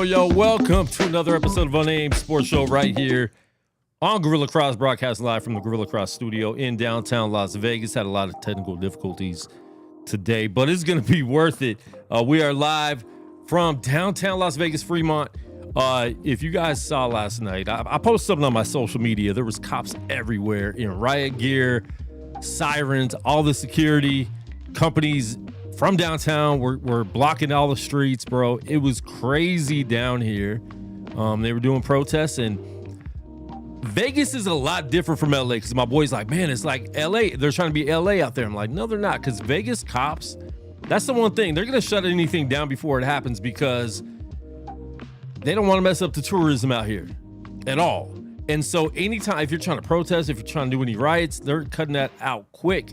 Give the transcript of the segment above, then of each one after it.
Yo, welcome to another episode of Unnamed Sports Show right here on Gorilla Cross, broadcast live from the Gorilla Cross studio in downtown Las Vegas. Had a lot of technical difficulties today, but it's going to be worth it. We are live from downtown Las Vegas, Fremont, If you guys saw last night, I posted something on my social media. There was cops everywhere in riot gear, sirens, all the security companies from downtown were blocking all the streets, bro. It was crazy down here. They were doing protests, and Vegas is a lot different from LA because my boy's like, man, it's like LA. They're trying to be LA out there. I'm like, no, they're not, because Vegas cops, that's the one thing. They're going to shut anything down before it happens because they don't want to mess up the tourism out here at all. And so anytime, if you're trying to protest, if you're trying to do any riots, they're cutting that out quick.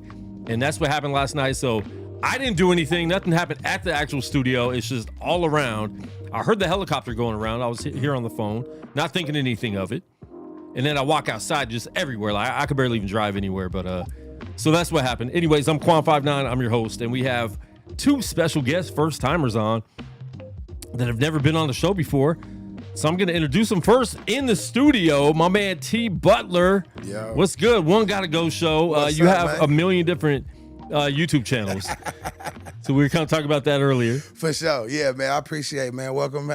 And that's what happened last night. So I didn't do anything. Nothing happened at the actual studio. It's just all around. I heard the helicopter going around. I was here on the phone, not thinking anything of it. And then I walk outside just everywhere. Like I could barely even drive anywhere. But so that's what happened. Anyways, I'm Quan59. I'm your host. And we have two special guests, first timers on that have never been on the show before. So I'm going to introduce them first in the studio. My man T Butler. Yo. What's good? One Gotta Go show. You up, have man? a million different YouTube channels. So we were kind of talking about that earlier. For sure. Yeah, man. I appreciate it, man. Welcome.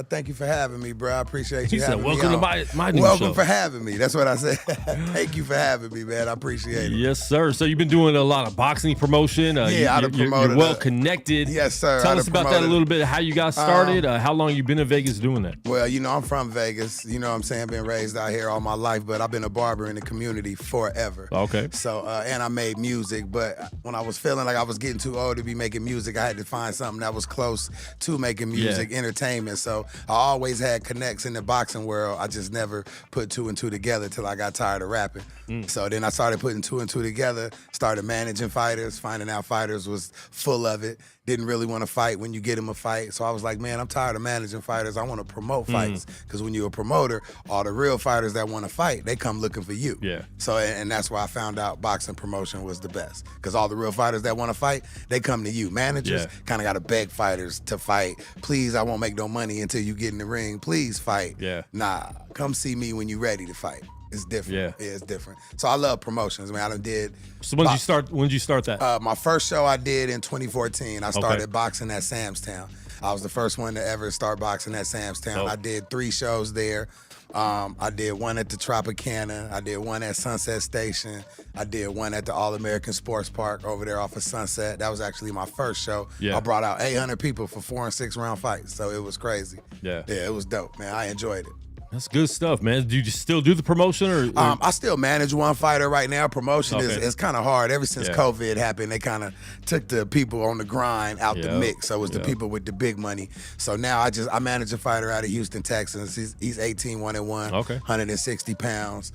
Thank you for having me, bro. I appreciate you having me. Welcome to my new Welcome show. for having me. That's what I said. Thank you for having me, man. I appreciate it. Yes, sir. So you've been doing a lot of boxing promotion. You're well connected. Yes, sir. Tell us about that a little bit, how you got started, how long you been in Vegas doing that. Well, I'm from Vegas. You know what I'm saying? Been raised out here all my life, but I've been a barber in the community forever. Okay. So, and I made music, but when I was feeling like I was getting too old to be making music, I had to find something that was close to making music, entertainment. So I always had connects in the boxing world. I just never put two and two together till I got tired of rapping. So then I started putting two and two together, started managing fighters, finding out fighters was full of it. Didn't really want to fight when you get them a fight. So I was like, man, I'm tired of managing fighters. I want to promote fights. Because when you're a promoter, all the real fighters that want to fight, they come looking for you. Yeah. So, and that's why I found out boxing promotion was the best. Because all the real fighters that want to fight, they come to you. Managers kind of got to beg fighters to fight. Please, I won't make no money until you get in the ring. Please fight. Yeah. Nah, come see me when you're ready to fight. It's different. Yeah, it's different. So I love promotions. I done did. So when did you start that? My first show I did in 2014. I started boxing at Sam's Town. I was the first one to ever start boxing at Sam's Town. I did 3 shows there. I did one at the Tropicana. I did one at Sunset Station. I did one at the All-American Sports Park over there off of Sunset. That was actually my first show. Yeah. I brought out 800 people for 4 and 6 round fights. So it was crazy. Yeah, it was dope, man. I enjoyed it. That's good stuff, man. Do you still do the promotion, or? I still manage one fighter right now. Promotion is kind of hard. Ever since COVID happened, they kind of took the people on the grind out the mix. So it was the people with the big money. So now I manage a fighter out of Houston, Texas. He's 18-1-1, 160 pounds.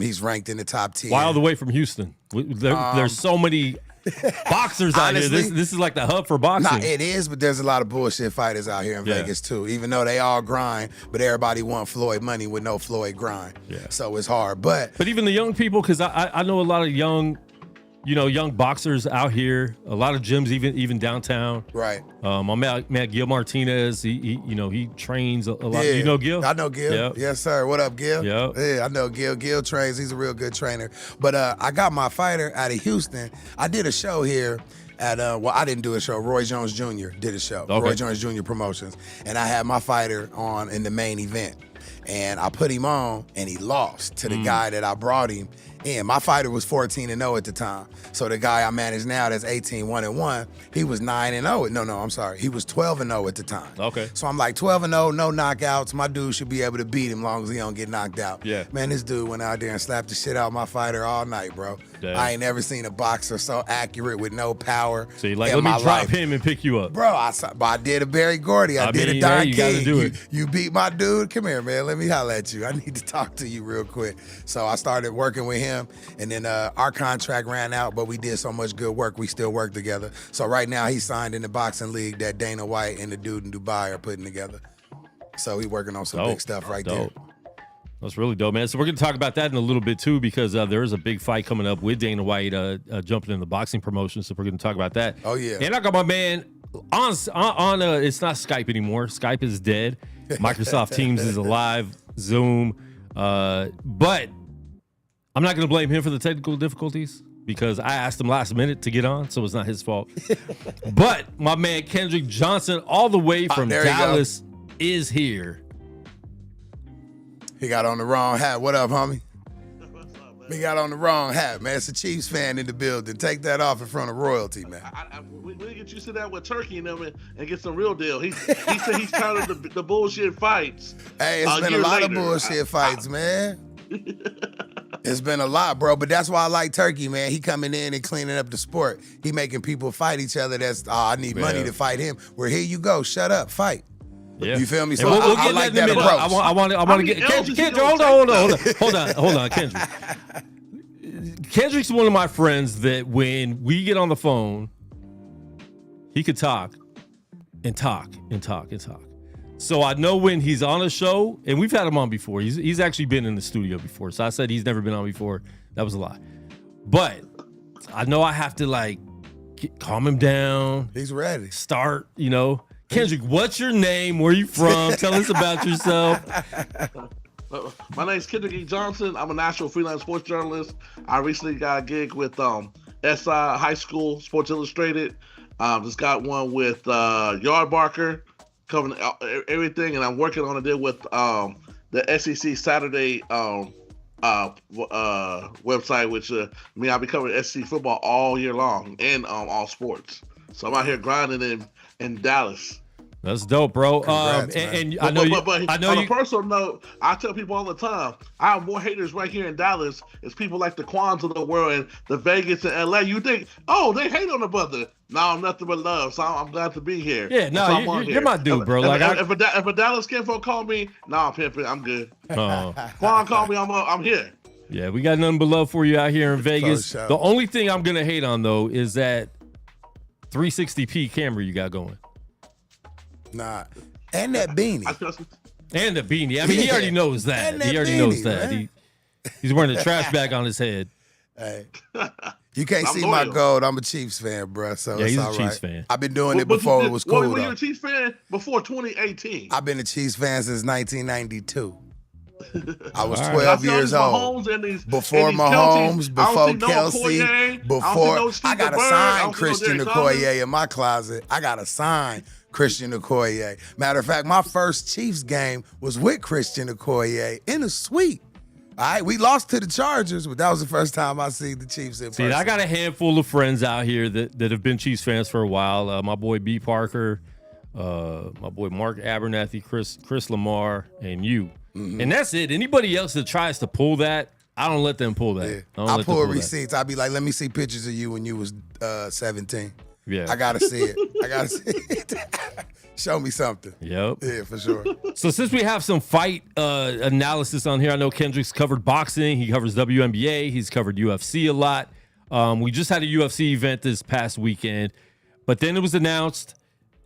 He's ranked in the top 10. Why all the way from Houston? There's so many boxers out here. This is like the hub for boxing. Nah, it is, but there's a lot of bullshit fighters out here in Vegas too. Even though they all grind, but everybody want Floyd money with no Floyd grind. Yeah. So it's hard. But even the young people, because I know a lot of young boxers out here. A lot of gyms, even downtown. Right. My man Gil Martinez. He trains a lot. Yeah. You know Gil? I know Gil. Yep. Yes, sir. What up, Gil? Yep. Yeah, I know Gil. Gil trains. He's a real good trainer. But I got my fighter out of Houston. I did a show here at I didn't do a show. Roy Jones Jr. did a show. Okay. Roy Jones Jr. Promotions, and I had my fighter on in the main event. And I put him on, and he lost to the guy that I brought him in. My fighter was 14-0 at the time. So the guy I manage now that's 18-1-1, he was 9-0. No, I'm sorry. He was 12-0 at the time. Okay. So I'm like, 12-0, no knockouts. My dude should be able to beat him as long as he don't get knocked out. Yeah. Man, this dude went out there and slapped the shit out of my fighter all night, bro. Damn. I ain't never seen a boxer so accurate with no power. So you like, let me drop him and pick you up. Bro, I did a Barry Gordy. I did a Don King. You beat my dude. Come here, man. Let me holler at you. I need to talk to you real quick. So I started working with him, and then our contract ran out, but we did so much good work, we still work together. So right now he's signed in the boxing league that Dana White and the dude in Dubai are putting together. So he's working on some big stuff right there. That's really dope, man. So we're going to talk about that in a little bit, too, because there is a big fight coming up with Dana White jumping in the boxing promotion. So we're going to talk about that. Oh, yeah. And I got my man on it's not Skype anymore. Skype is dead. Microsoft Teams is alive. Zoom. But I'm not going to blame him for the technical difficulties because I asked him last minute to get on, so it's not his fault. But my man Kendrick Johnson, all the way from Dallas, is here. He got on the wrong hat. What up, homie? What's up, man? He got on the wrong hat, man. It's a Chiefs fan in the building. Take that off in front of royalty, man. We need to get you sit down with Turkey and them and get some real deal. He said he's tired of the bullshit fights. Hey, it's been a lot of bullshit fights, man. It's been a lot, bro. But that's why I like Turkey, man. He coming in and cleaning up the sport. He making people fight each other. That's, I need money to fight him. Where here you go. Shut up. Fight. Yeah. You feel me? So we'll I get like that that in a approach. minute. I want to get Kendrick. Hold on, Kendrick. Kendrick's one of my friends that when we get on the phone, he could talk and talk and talk and talk. So I know when he's on a show, and we've had him on before. He's actually been in the studio before. So I said he's never been on before. That was a lie. But I know I have to calm him down. He's ready. Start, Kendrick, what's your name? Where you from? Tell us about yourself. My name's Kendrick E. Johnson. I'm a national freelance sports journalist. I recently got a gig with SI High School Sports Illustrated. Just got one with Yardbarker, covering everything, and I'm working on a deal with the SEC Saturday website, which I'll be covering SEC football all year long and all sports. So I'm out here grinding in Dallas. That's dope, bro. Congrats, and But, I know on a personal note, I tell people all the time, I have more haters right here in Dallas. It's people like the Quans of the world and the Vegas and LA. You think, they hate on the brother. No, nothing but love. So I'm glad to be here. Yeah, no, you're my dude, bro. If a Dallas kinfolk call me, I'm pimping. I'm good. Quan call me, I'm here. Yeah, we got nothing but love for you out here in Vegas. Sure. The only thing I'm gonna hate on though is that 360p camera you got going. Nah. And that beanie. And the beanie. I mean, he already knows that. And that He already beanie, knows that. man. He's wearing a trash bag on his head. Hey. You can't I'm see loyal. my gold. I'm a Chiefs fan, bro. So Yeah, it's he's a all Chiefs right. fan. I've been doing it before it was cool. Were you though. a Chiefs fan before 2018? I've been a Chiefs fan since 1992. I was All 12 years old. Before Mahomes, before Kelsey, before I got to sign Christian Okoye in my closet. I got to sign Christian Okoye. Matter of fact, my first Chiefs game was with Christian Okoye in a suite. All right, we lost to the Chargers, but that was the first time I see the Chiefs in person. See, I got a handful of friends out here that have been Chiefs fans for a while. My boy B. Parker, my boy Mark Abernathy, Chris Lamar, and you. Mm-hmm. And that's it. Anybody else that tries to pull that, I don't let them pull that. Yeah. I pull receipts. I'll be like, let me see pictures of you when you was 17. Yeah. I got to see it. I got to see it. Show me something. Yep. Yeah, for sure. So since we have some fight analysis on here, I know Kendrick's covered boxing. He covers WNBA. He's covered UFC a lot. We just had a UFC event this past weekend, but then it was announced,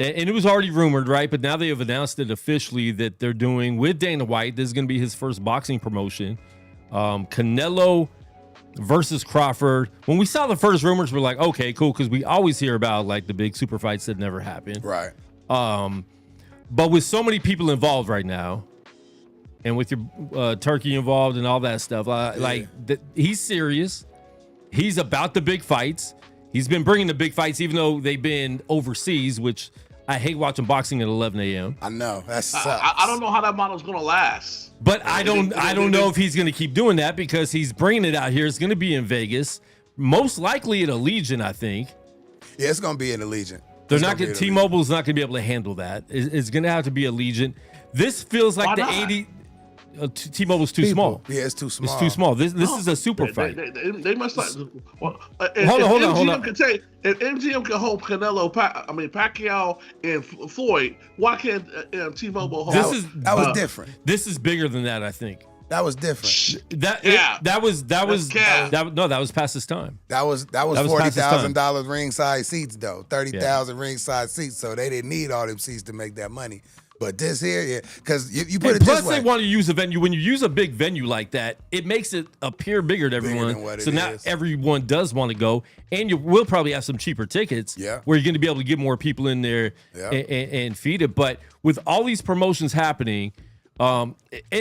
and it was already rumored, right? But now they have announced it officially that they're doing with Dana White. This is going to be his first boxing promotion. Canelo versus Crawford. When we saw the first rumors, we're like, okay, cool, because we always hear about the big super fights that never happen. Right. But with so many people involved right now, and with your Turkey involved and all that stuff, he's serious. He's about the big fights. He's been bringing the big fights, even though they've been overseas, which I hate watching boxing at 11 a.m. I know. That sucks. I don't know how that model's going to last. But I don't know if he's going to keep doing that because he's bringing it out here. It's going to be in Vegas, most likely at Allegiant, I think. Yeah, it's going to be in Allegiant. They're not going. T-Mobile's not going to be able to handle that. It's going to have to be Allegiant. This feels like the 80. T-Mobile's too small. Yeah, it's too small. It's too small. This is a super fight. They must not. Hold on. If MGM can hold Canelo, Pacquiao and Floyd, why can't T-Mobile hold? That was different. This is bigger than that, I think. That was different. That was past his time. That was $40,000 ringside seats though. 30,000 ringside seats. So they didn't need all them seats to make that money. But this here, yeah, because you put it this way. Plus, they want to use a venue. When you use a big venue like that, it makes it appear bigger to everyone. So now everyone does want to go, and you will probably have some cheaper tickets. Yeah. Where you're going to be able to get more people in there and feed it. But with all these promotions happening, and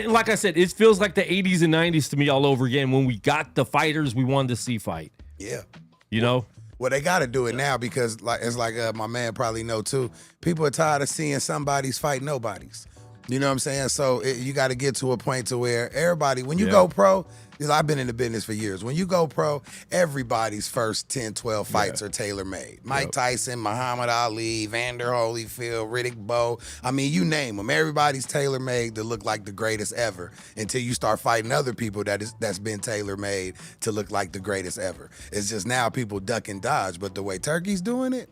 like I said, it feels like the 80s and 90s to me all over again. When we got the fighters we wanted to see fight. Yeah. You know. Well, they got to do it now because, my man probably know too, people are tired of seeing somebody's fight nobody's. You know what I'm saying? So you got to get to a point to where everybody, when you go pro, because I've been in the business for years. When you go pro, everybody's first 10, 12 fights are tailor-made. Mike Tyson, Muhammad Ali, Vander Holyfield, Riddick Bowe. I mean, you name them. Everybody's tailor-made to look like the greatest ever until you start fighting other people that's been tailor-made to look like the greatest ever. It's just now people duck and dodge. But the way Turkey's doing it,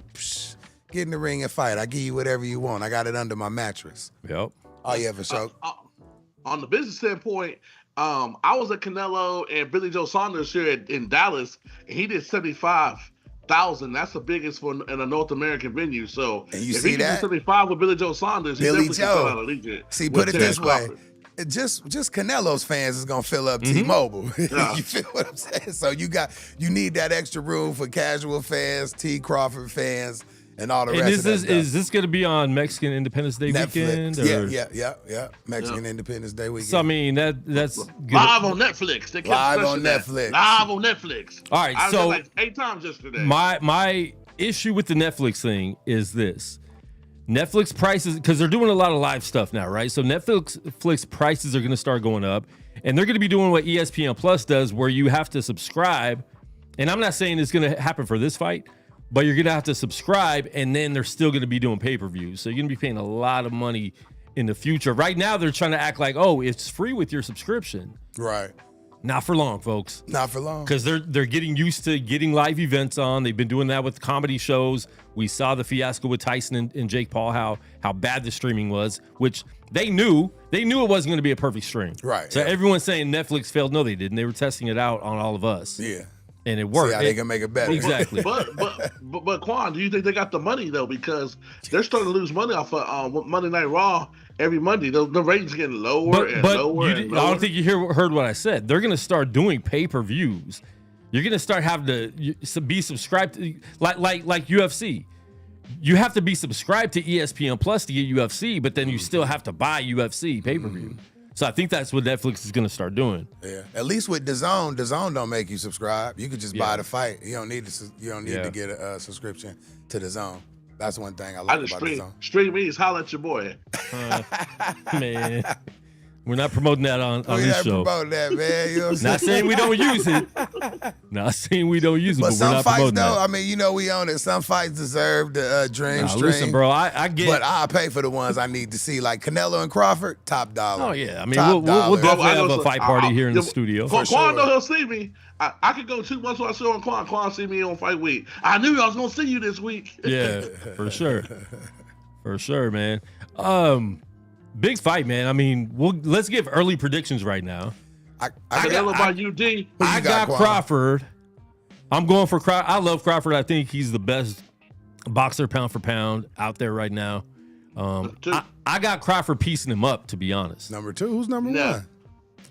get in the ring and fight. I give you whatever you want. I got it under my mattress. Yep. Oh, yeah, for sure. On the business standpoint, I was at Canelo and Billy Joe Saunders here in Dallas, and he did 75,000. That's the biggest in a North American venue. So and you if see he that? can do 75 with Billy Joe Saunders, Billy he definitely can sell out a legion. See, put it this way. Crawford. Just Canelo's fans is gonna fill up T-Mobile. You feel what I'm saying? So you need that extra room for casual fans, T. Crawford fans, and all the rest of that stuff. Is this going to be on Mexican Independence Day weekend? Or? Yeah. Mexican Independence Day weekend. So I mean that's live on Netflix. They kept live on Netflix. Live on Netflix. All right, I was so like 8 times yesterday. My issue with the Netflix thing is this. Netflix prices, because they're doing a lot of live stuff now, right? So Netflix prices are going to start going up, and they're going to be doing what ESPN Plus does, where you have to subscribe. And I'm not saying it's going to happen for this fight, but you're going to have to subscribe, and then they're still going to be doing pay-per-views. So you're going to be paying a lot of money in the future. Right now, they're trying to act like, oh, it's free with your subscription. Right. Not for long, folks. Not for long. Because they're getting used to getting live events on. They've been doing that with comedy shows. We saw the fiasco with Tyson and Jake Paul, how bad the streaming was, which they knew it wasn't going to be a perfect stream. Right. So everyone's saying Netflix failed. No, they didn't. They were testing it out on all of us. Yeah. And it worked. See how they can make it better. Exactly. but Quan, do you think they got the money though? Because they're starting to lose money off of Monday Night Raw every Monday. The ratings getting lower and lower. I don't think you heard what I said. They're going to start doing pay-per-views. You're going to start having to be subscribed to, like UFC. You have to be subscribed to ESPN Plus to get UFC, but then you still have to buy UFC pay-per-view. So I think that's what Netflix is going to start doing. Yeah, at least with DAZN don't make you subscribe. You could just buy the fight. You don't need to get a subscription to DAZN. That's one thing I like about DAZN. Stream means holla at your boy. Man, we're not promoting that on this show. We're not promoting that, man. You know what I'm saying? Not saying we don't use it. Not saying we don't use it, but we're not promoting that. I mean, we own it. Some fights deserve the dream stream. Listen, bro, I get. But I pay for the ones I need to see, like Canelo and Crawford, top dollar. Oh yeah, I mean, we'll definitely have a fight party here in the studio. Quan know he'll see me. I could go 2 months when I saw on Quan. Quan see me on fight week. I knew I was gonna see you this week. Yeah, for sure, man. Big fight, man. I mean, let's give early predictions right now. I got Crawford. I'm going for Crawford. I love Crawford. I think he's the best boxer pound for pound out there right now. I got Crawford piecing him up, to be honest. Number 2? Who's number 1?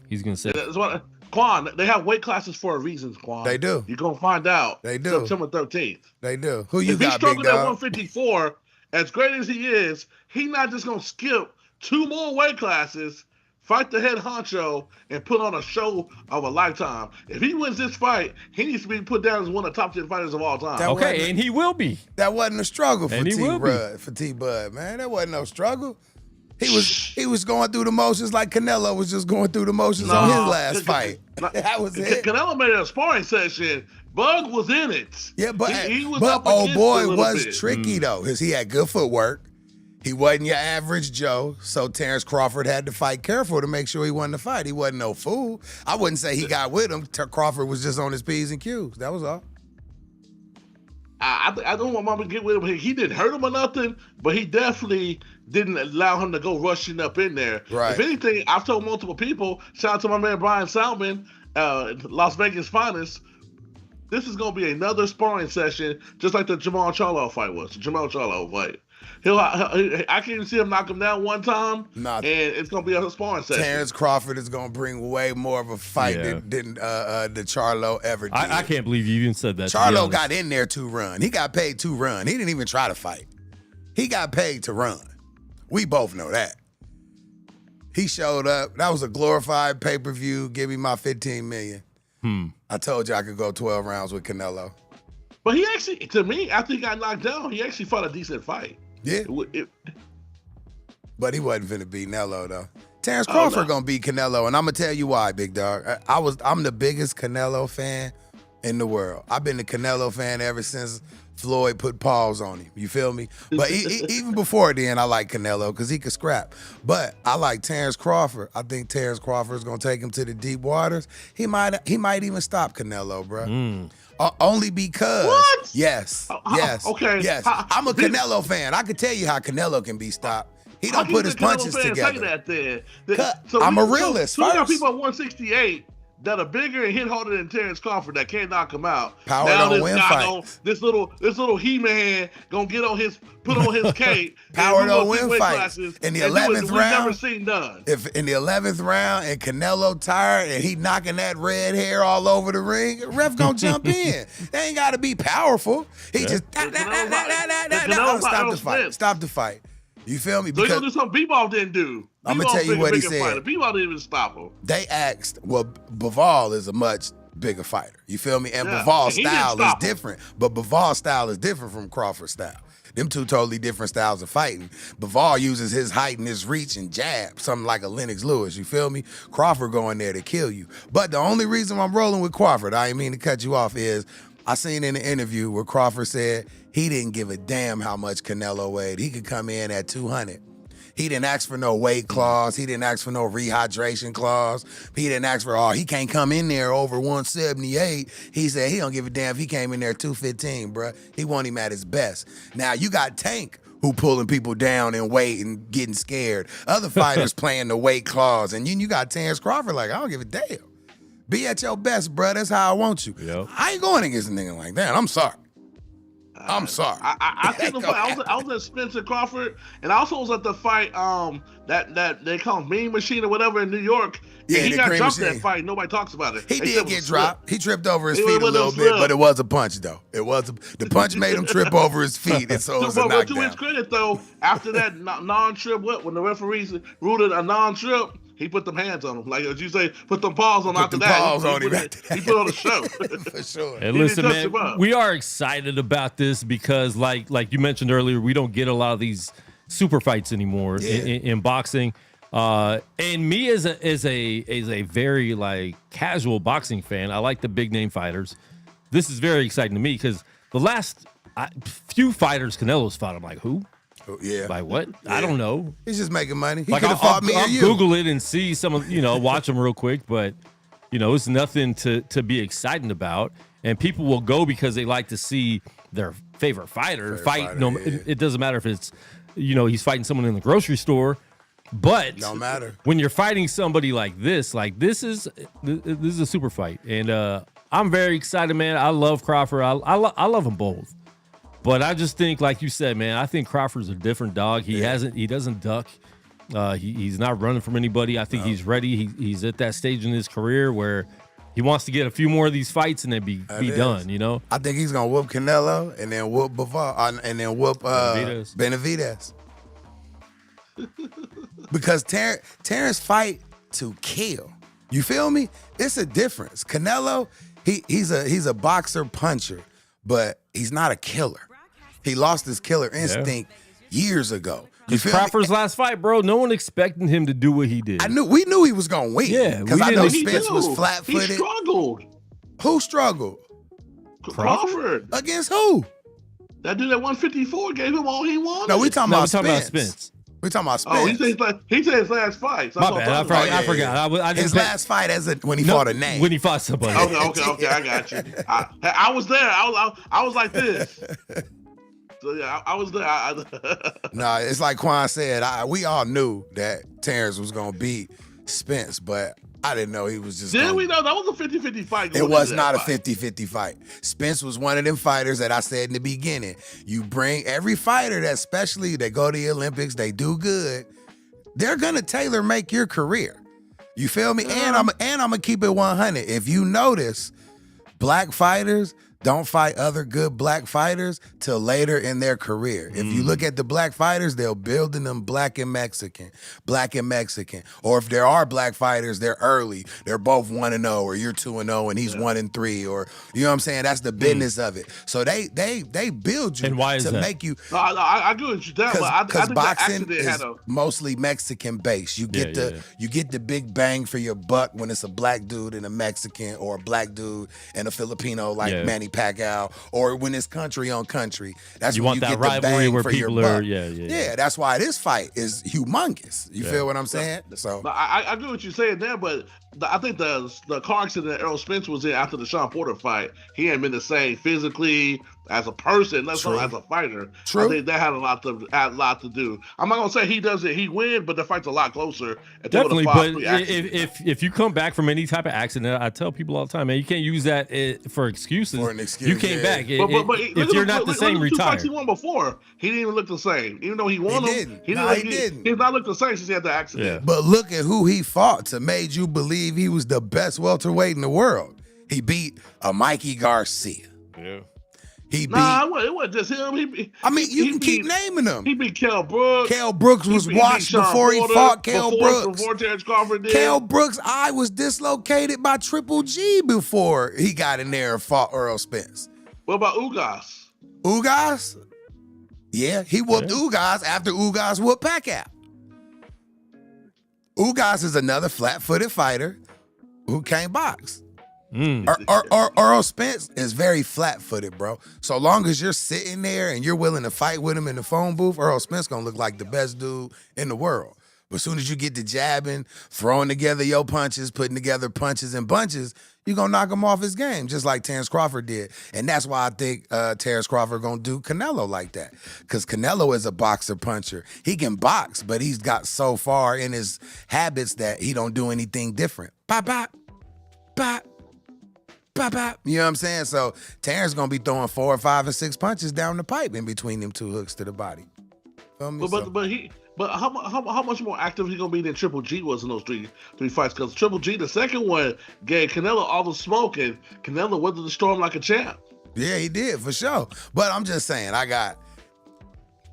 He's going to say. That's what, Quan, they have weight classes for a reason, Quan. They do. You're going to find out. They do. September 13th. They do. Who you got, big dog? If he's struggling at 154, as great as he is, he's not just going to skip 2 more weight classes, fight the head honcho, and put on a show of a lifetime. If he wins this fight, he needs to be put down as one of the top 10 fighters of all time. Okay, and he will be. That wasn't a struggle for T-Bud, man. That wasn't no struggle. He was going through the motions like Canelo was just going through the motions on his last fight. That was it. Canelo made a sparring session. Bug was in it. Yeah, but he was old boy was tricky though, because he had good footwork. He wasn't your average Joe, so Terrence Crawford had to fight careful to make sure he won the fight. He wasn't no fool. I wouldn't say he got with him. Crawford was just on his P's and Q's. That was all. I don't want Mama to get with him. He didn't hurt him or nothing, but he definitely didn't allow him to go rushing up in there. Right. If anything, I've told multiple people, shout out to my man Brian Salmon, Las Vegas finest, this is going to be another sparring session, just like the Jamal Charlo fight was. The Jamal Charlo fight. I can even see him knock him down one time, and it's going to be a sparring session. Terrence Crawford is going to bring way more of a fight than the Charlo ever did. I can't believe you even said that. Charlo got in there to run. He got paid to run. He didn't even try to fight. He got paid to run. We both know that. He showed up. That was a glorified pay-per-view. Give me my $15 million. I told you I could go 12 rounds with Canelo. But he actually, to me, after he got knocked down, he actually fought a decent fight. Yeah. But he wasn't finna beat Canelo though. Terrence Crawford gonna beat Canelo, and I'm gonna tell you why, big dog. I'm the biggest Canelo fan in the world. I've been a Canelo fan ever since Floyd put paws on him. You feel me? But even before then, I like Canelo because he could scrap. But I like Terrence Crawford. I think Terrence Crawford is gonna take him to the deep waters. He might even stop Canelo, bro. Only because What? Yes. Okay. Yes. I'm a Canelo fan. I could tell you how Canelo can be stopped. He don't put his punches together. Say that then. I'm a realist. So you got people at 168 that are bigger and hit harder than Terrence Crawford that can't knock him out. Power don't win fights. This little He-Man gonna put on his cape. Power don't win fights. In the 11th round, never seen done. If in the 11th round and Canelo tired and he knocking that red hair all over the ring, ref gonna jump in. They ain't gotta be powerful. He just stop the fight. Stop the fight. You feel me? So he's gonna do something Bivol didn't do. I'm gonna tell you what he said. Bivol didn't even stop him. They asked, well, Bivol is a much bigger fighter. You feel me? And Bivol's style is different. But Bivol's style is different from Crawford's style. Them two totally different styles of fighting. Bivol uses his height and his reach and jab, something like a Lennox Lewis. You feel me? Crawford going there to kill you. But the only reason I'm rolling with Crawford, I ain't mean to cut you off, is I seen in the interview where Crawford said he didn't give a damn how much Canelo weighed. He could come in at 200. He didn't ask for no weight clause. He didn't ask for no rehydration clause. He didn't ask for, he can't come in there over 178. He said he don't give a damn if he came in there 215, bruh. He want him at his best. Now, you got Tank who pulling people down in weight and getting scared. Other fighters playing the weight clause. And you got Terrence Crawford like, I don't give a damn. Be at your best, bruh. That's how I want you. Yep. I ain't going against a nigga like that. I'm sorry. I'm sorry. I think the fight. I was at Spencer Crawford, and I also was at the fight that they call Mean Machine or whatever in New York. Yeah, and he got jumped that fight. Nobody talks about it. He did get dropped. He tripped over his feet a little bit, but it was a punch though. The punch made him trip over his feet, and so it was a knockdown. To his credit though, after that non-trip, when the referees ruled it a non-trip, he put them hands on him. Like as you say, put them paws on after that. He put on the show. For sure. And listen, man, we are excited about this because like you mentioned earlier, we don't get a lot of these super fights anymore in boxing. And me as a very like casual boxing fan, I like the big name fighters. This is very exciting to me because the last few fighters Canelo's fought, I'm like, who? Yeah. Like what? Yeah. I don't know. He's just making money. He like could have fought me or you. I'll Google it and see some of, watch them real quick, but it's nothing to be excited about. And people will go because they like to see their favorite fighter fight. It doesn't matter if it's, he's fighting someone in the grocery store, but don't matter when you're fighting somebody like this is a super fight. And I'm very excited, man. I love Crawford. I love them both. But I just think, like you said, man, I think Crawford's a different dog. He doesn't duck. He's not running from anybody. I think he's ready. He's at that stage in his career where he wants to get a few more of these fights and then be done, I think he's gonna whoop Canelo and then whoop Bivol and then whoop Benavidez. Because Terrence fight to kill. You feel me? It's a difference. Canelo, he's a boxer puncher, but he's not a killer. He lost his killer instinct years ago. Crawford's last fight, bro, no one expected him to do what he did. We knew he was gonna win. Yeah, because I know Spence was flat-footed. He struggled. Who struggled? Crawford. Against who? That dude at 154 gave him all he wanted. No, we talking about Spence. We talking about Spence. Oh, he said his last fight. So my bad. I forgot. His last fight when he fought a name. When he fought somebody. Okay. I got you. I was there. I was like this. So yeah, I was there. No, it's like Quan said. We all knew that Terrence was gonna beat Spence, but I didn't know he was just. Didn't we know that was a 50-50 fight? It was not a 50-50 fight. Spence was one of them fighters that I said in the beginning. You bring every fighter that, especially they go to the Olympics, they do good. They're gonna tailor make your career. You feel me? And I'm gonna keep it 100. If you notice, black fighters, don't fight other good black fighters till later in their career. If you look at the black fighters, they're building them black and Mexican. Or if there are black fighters, they're early. They're both 1-0, or you're 2-0 and he's 1-3, or you know what I'm saying? That's the business of it. So they build you And why is to that? make you. No, I agree with you that, but I Because think boxing the is accident had a. mostly Mexican based. You get you get the big bang for your buck when it's a black dude and a Mexican, or a black dude and a Filipino like Manny Pacquiao, or when it's country on country. That's You when want you that get the rivalry bang where for your people buck. are, yeah. That's why this fight is humongous. You feel what I'm saying? So No, I agree with you saying there, but I think the car accident that Errol Spence was in after the Sean Porter fight, he hadn't been the same physically as a person, let alone as a fighter. True. I think that had a lot to do. I'm not gonna say he win, but the fight's a lot closer. Definitely, but if you come back from any type of accident, I tell people all the time, man, you can't use that for excuses. For an excuse, you came back. But If you're not the same, retire. retire. Fights he won before, he didn't even look the same. Even though he won them, he didn't. He's not look the same since he had the accident. Yeah. But look at who he fought to made you believe he was the best welterweight in the world. He beat a Mikey Garcia. Yeah. He beat. It wasn't just him. You can keep naming them. He beat Kell Brooks. Kell Brooks was washed before he fought Kell Brooks. Before Terrence Crawford did. Kell Brooks' eye was dislocated by Triple G before he got in there and fought Errol Spence. What about Ugas? Ugas? Yeah, he whooped Ugas after Ugas whooped Pacquiao. Ugas is another flat-footed fighter who can't box. Earl Spence is very flat-footed, bro. So long as you're sitting there and you're willing to fight with him in the phone booth, Earl Spence gonna look like the best dude in the world. But as soon as you get to jabbing, throwing together your punches, putting together punches and bunches, you're gonna knock him off his game, just like Terrence Crawford did. And that's why I think Terrence Crawford gonna do Canelo like that. Because Canelo is a boxer puncher. He can box, but he's got so far in his habits that he don't do anything different. Bop, bop, bop. Bop, bop. You know what I'm saying? So Terrence gonna be throwing 4, 5, and 6 punches down the pipe in between them 2 hooks to the body. Feel me? But how much more active he gonna be than Triple G was in those three fights? Because Triple G, the second one, gave Canelo all the smoke, and Canelo weathered the storm like a champ. Yeah, he did for sure. But I'm just saying, I got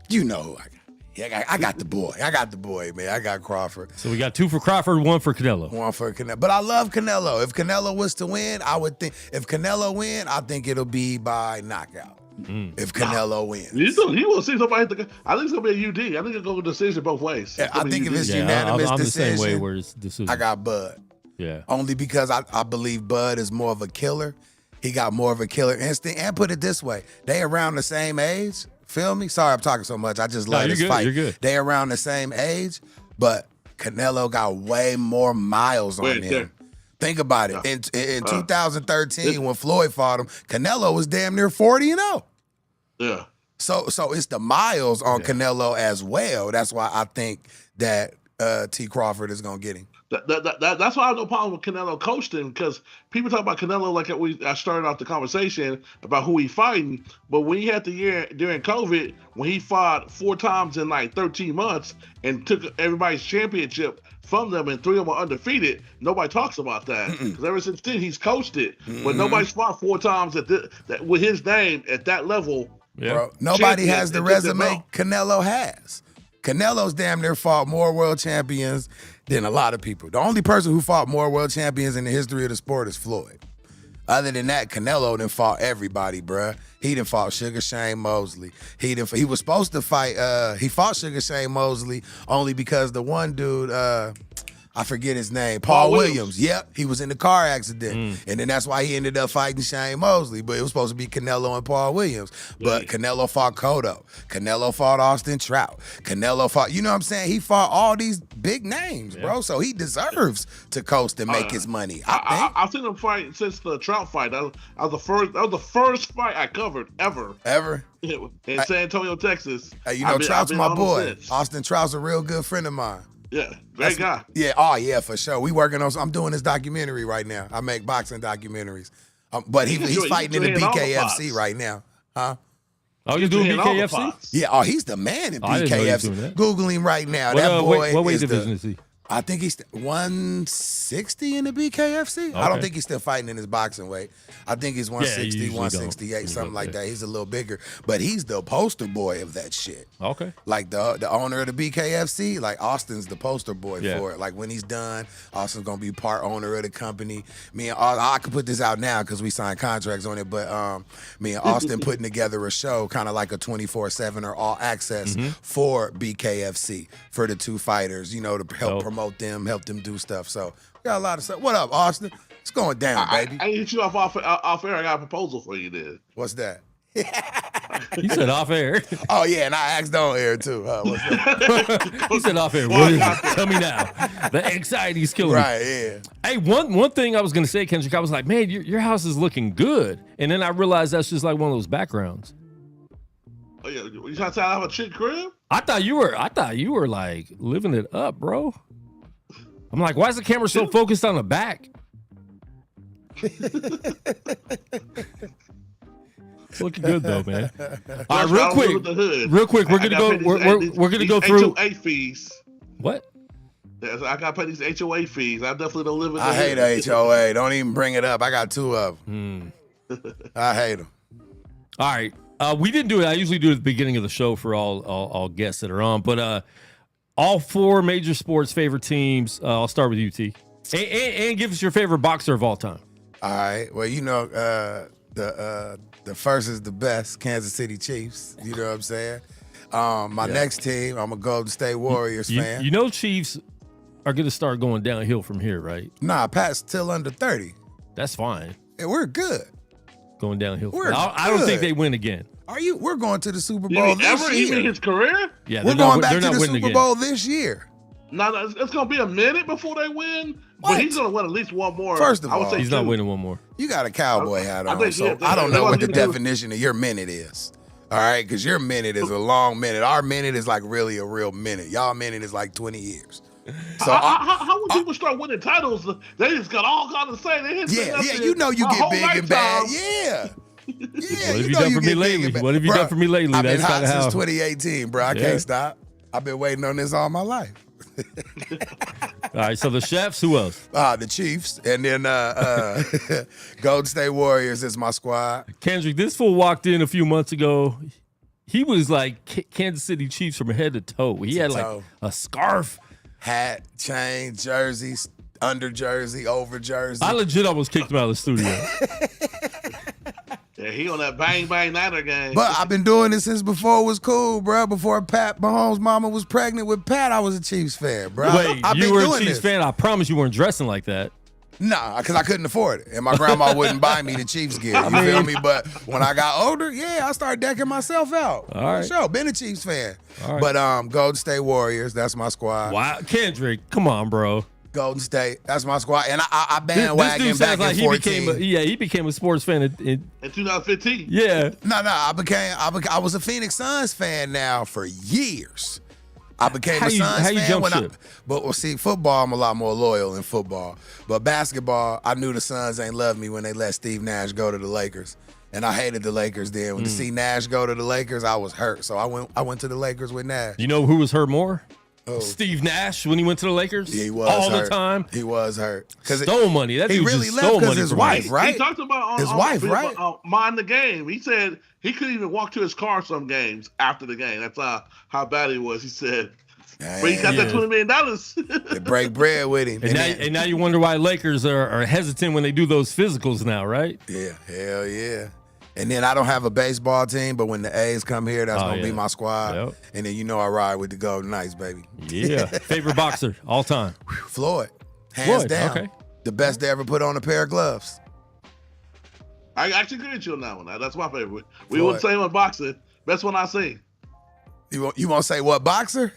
who I got. Yeah, I got the boy. Man. I got Crawford. So we got 2 for Crawford, 1 for Canelo. 1 for Canelo. But I love Canelo. If Canelo was to win, I would think. If Canelo win, I think it'll be by knockout. If Canelo wins. He will see somebody. I think it's going to be a UD. I think it'll go decision both ways. I think if it's unanimous decision, the same way where it's decision. I got Bud. Yeah. Only because I believe Bud is more of a killer. He got more of a killer instinct. And put it this way, they around the same age. Feel me? Sorry I'm talking so much. I just love this fight. You're good. They around the same age, but Canelo got way more miles on him. Think about it. In 2013, when Floyd fought him, Canelo was damn near 40-0. Yeah. So it's the miles on Canelo as well. That's why I think that T. Crawford is gonna get him. That's why I have no problem with Canelo coaching, because people talk about Canelo like I started off the conversation about who he fighting, but when he had the year during COVID, when he fought 4 times in like 13 months and took everybody's championship from them and 3 of them were undefeated, nobody talks about that. Because ever since then, he's coached it. But nobody's fought 4 times that with his name at that level. Yeah. Bro, nobody has the resume Canelo has. Canelo's damn near fought more world champions than a lot of people. The only person who fought more world champions in the history of the sport is Floyd. Other than that, Canelo done fought everybody, bruh. He done fought Sugar Shane Mosley. He was supposed to fight, he fought Sugar Shane Mosley only because the one dude, I forget his name, Paul Williams. Yep, he was in the car accident. And then that's why he ended up fighting Shane Mosley. But it was supposed to be Canelo and Paul Williams. But Canelo fought Cotto. Canelo fought Austin Trout. Canelo fought, you know what I'm saying? He fought all these big names, bro. So he deserves to coast and make his money. I've seen him fight since the Trout fight. That was the first fight I covered ever. In San Antonio, Texas. You know, Trout's my boy. Austin Trout's a real good friend of mine. Yeah, great guy. Yeah, oh yeah, for sure. We working on. I'm doing this documentary right now. I make boxing documentaries, but he's fighting in the BKFC right now, huh? Oh, you're doing BKFC? Yeah. Oh, he's the man in BKFC. Google him right now. That boy. What weight division is he? I think he's 160 in the BKFC. I don't think he's still fighting in his boxing weight. I think he's 160, 168, something like that. He's a little bigger, but he's the poster boy of that shit. Okay. Like the owner of the BKFC, like Austin's the poster boy for it. Like when he's done, Austin's gonna be part owner of the company. Me and I could put this out now because we signed contracts on it, but me and Austin putting together a show, kind of like a 24/7 or all access for BKFC for the two fighters. You know, to help promote them, help them do stuff. So we got a lot of stuff. What up, Austin? It's going down, baby. I hit you off air. I got a proposal for you then. What's that? You said off air. Oh yeah, and I asked on air too. What's that? He said off air. What is it? Tell me now. The anxiety's killing me. Right, yeah. Hey, one thing I was gonna say, Kendrick, I was like, man, your house is looking good, and then I realized that's just like one of those backgrounds. Oh yeah, you trying to say I have a chick crib? I thought you were like living it up, bro. I'm like, why is the camera so focused on the back? It's looking good though, man. All right, real quick, we're gonna go through HOA fees. What? Yeah, I gotta pay these HOA fees. I definitely don't live in. I hate HOA. Don't even bring it up. I got 2 of them. I hate them. All right, we didn't do it. I usually do it at the beginning of the show for all guests that are on, but all 4 major sports favorite teams. I'll start with UT, and give us your favorite boxer of all time. All right. Well, you know, the first is the best, Kansas City Chiefs. You know what I'm saying? My next team, I'm a Golden State Warriors fan. You know Chiefs are going to start going downhill from here, right? Nah, Pat's still under 30. That's fine. Yeah, we're good. Going downhill. I don't think they win again. Are you? We're going to the Super Bowl this year. Even his career? Yeah, we're going back to the Super Bowl this year. No, it's going to be a minute before they win. What? But he's going to win at least one more. First of all, he's not winning one more. You got a cowboy hat on, so I don't know what the definition of your minute is. All right, because your minute is a long minute. Our minute is like really a real minute. Y'all minute is like 20 years. So how would people start winning titles? They just got all kind of say. Yeah, you know you get big and bad. Yeah. Yeah, what have you done for me lately? What have you done for me lately? I've been hot since 2018, bro. I can't stop. I've been waiting on this all my life. All right, so the chefs, who else? The Chiefs, and then Golden State Warriors is my squad. Kendrick, this fool walked in a few months ago. He was like Kansas City Chiefs from head to toe. He had like a scarf, hat, chain, jerseys, under jersey, over jersey. I legit almost kicked him out of the studio. Yeah, he on that bang bang Niner game. But I've been doing this since before it was cool, bro. Before Pat Mahomes' mama was pregnant with Pat, I was a Chiefs fan, bro. Wait, you were a Chiefs fan? I promise you weren't dressing like that. Nah, because I couldn't afford it. And my grandma wouldn't buy me the Chiefs gear. You feel me? But when I got older, I started decking myself out. All right. Sure, been a Chiefs fan. All right. But Golden State Warriors, that's my squad. Wow, Kendrick, come on, bro. Golden State, that's my squad. And I bandwagon back in 14. He became a sports fan in 2015. Yeah. No, I was a Phoenix Suns fan now for years. I became a Suns fan but see, football, I'm a lot more loyal in football. But basketball, I knew the Suns ain't love me when they let Steve Nash go to the Lakers. And I hated the Lakers then. When to see Nash go to the Lakers, I was hurt. So I went to the Lakers with Nash. You know who was hurt more? Oh. Steve Nash when he went to the Lakers? Yeah, he was all hurt. The time. He was hurt. Stole money. That dude really just left stole money his wife, right? He talked about his wife, right? Mind the game. He said he couldn't even walk to his car some games after the game. That's how bad he was. He said, but he got that $20 million. They break bread with him. And now you wonder why Lakers are hesitant when they do those physicals now, right? Yeah, hell yeah. And then I don't have a baseball team, but when the A's come here, that's going to be my squad. Yep. And then I ride with the Golden Knights, baby. Yeah. Favorite boxer all time? Floyd. Hands down. Okay. The best to ever put on a pair of gloves. I actually agree with you on that one. That's my favorite. We wouldn't say one boxer. Best one I see. You want to say what, boxer?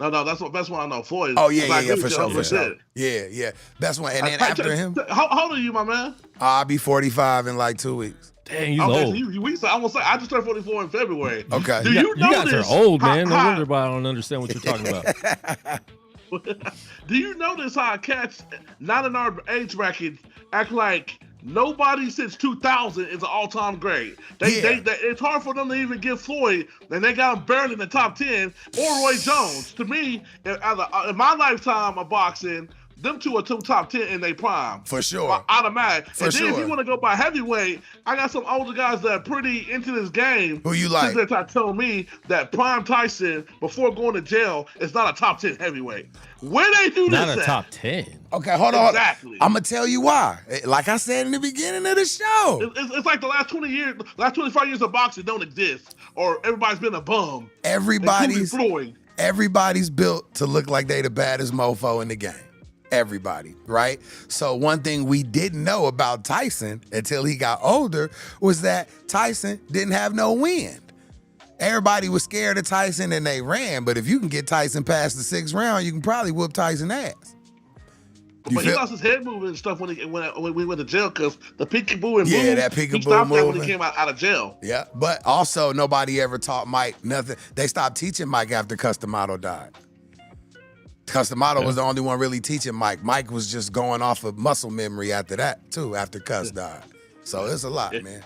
No, that's the best one I know. Floyd. Oh, yeah, for sure. Yeah. Best one. And then after him. How old are you, my man? I'll be 45 in like 2 weeks. Dang, you old. I just turned 44 in February. Okay. You guys are old, man. No wonder why I don't understand what you're talking about. Do you notice how cats not in our age bracket act like Nobody since 2000 is an all-time great. It's hard for them to even get Floyd, and they got him barely in the top 10, or Roy Jones. To me, in my lifetime of boxing, them two are two top 10 in their prime. For sure. Automatic. And then if you want to go by heavyweight, I got some older guys that are pretty into this game. Who you like? They're trying to tell me that Prime Tyson, before going to jail, is not a top 10 heavyweight. Where they do this Not a at? top 10. Okay, hold on. Exactly. I'm going to tell you why. Like I said in the beginning of the show. It's like the last 20 years, last 25 years of boxing don't exist, or everybody's been a bum. Everybody's built to look like they the baddest mofo in the game. Everybody, right? So one thing we didn't know about Tyson until he got older was that Tyson didn't have no wind. Everybody was scared of Tyson and they ran, but if you can get Tyson past the 6th round, you can probably whoop Tyson's ass. He lost his head movement and stuff when we went to jail because the peekaboo and yeah, move, that peekaboo he stopped that when movement. he came out of jail. Yeah, but also nobody ever taught Mike nothing. They stopped teaching Mike after Customato died. Customato was the only one really teaching Mike. Mike was just going off of muscle memory after that, too, after Cuss died. So it's a lot, man.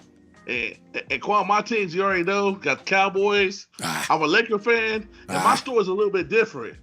And Quan, my teams, you already know, got the Cowboys. I'm a Laker fan, and my story's a little bit different.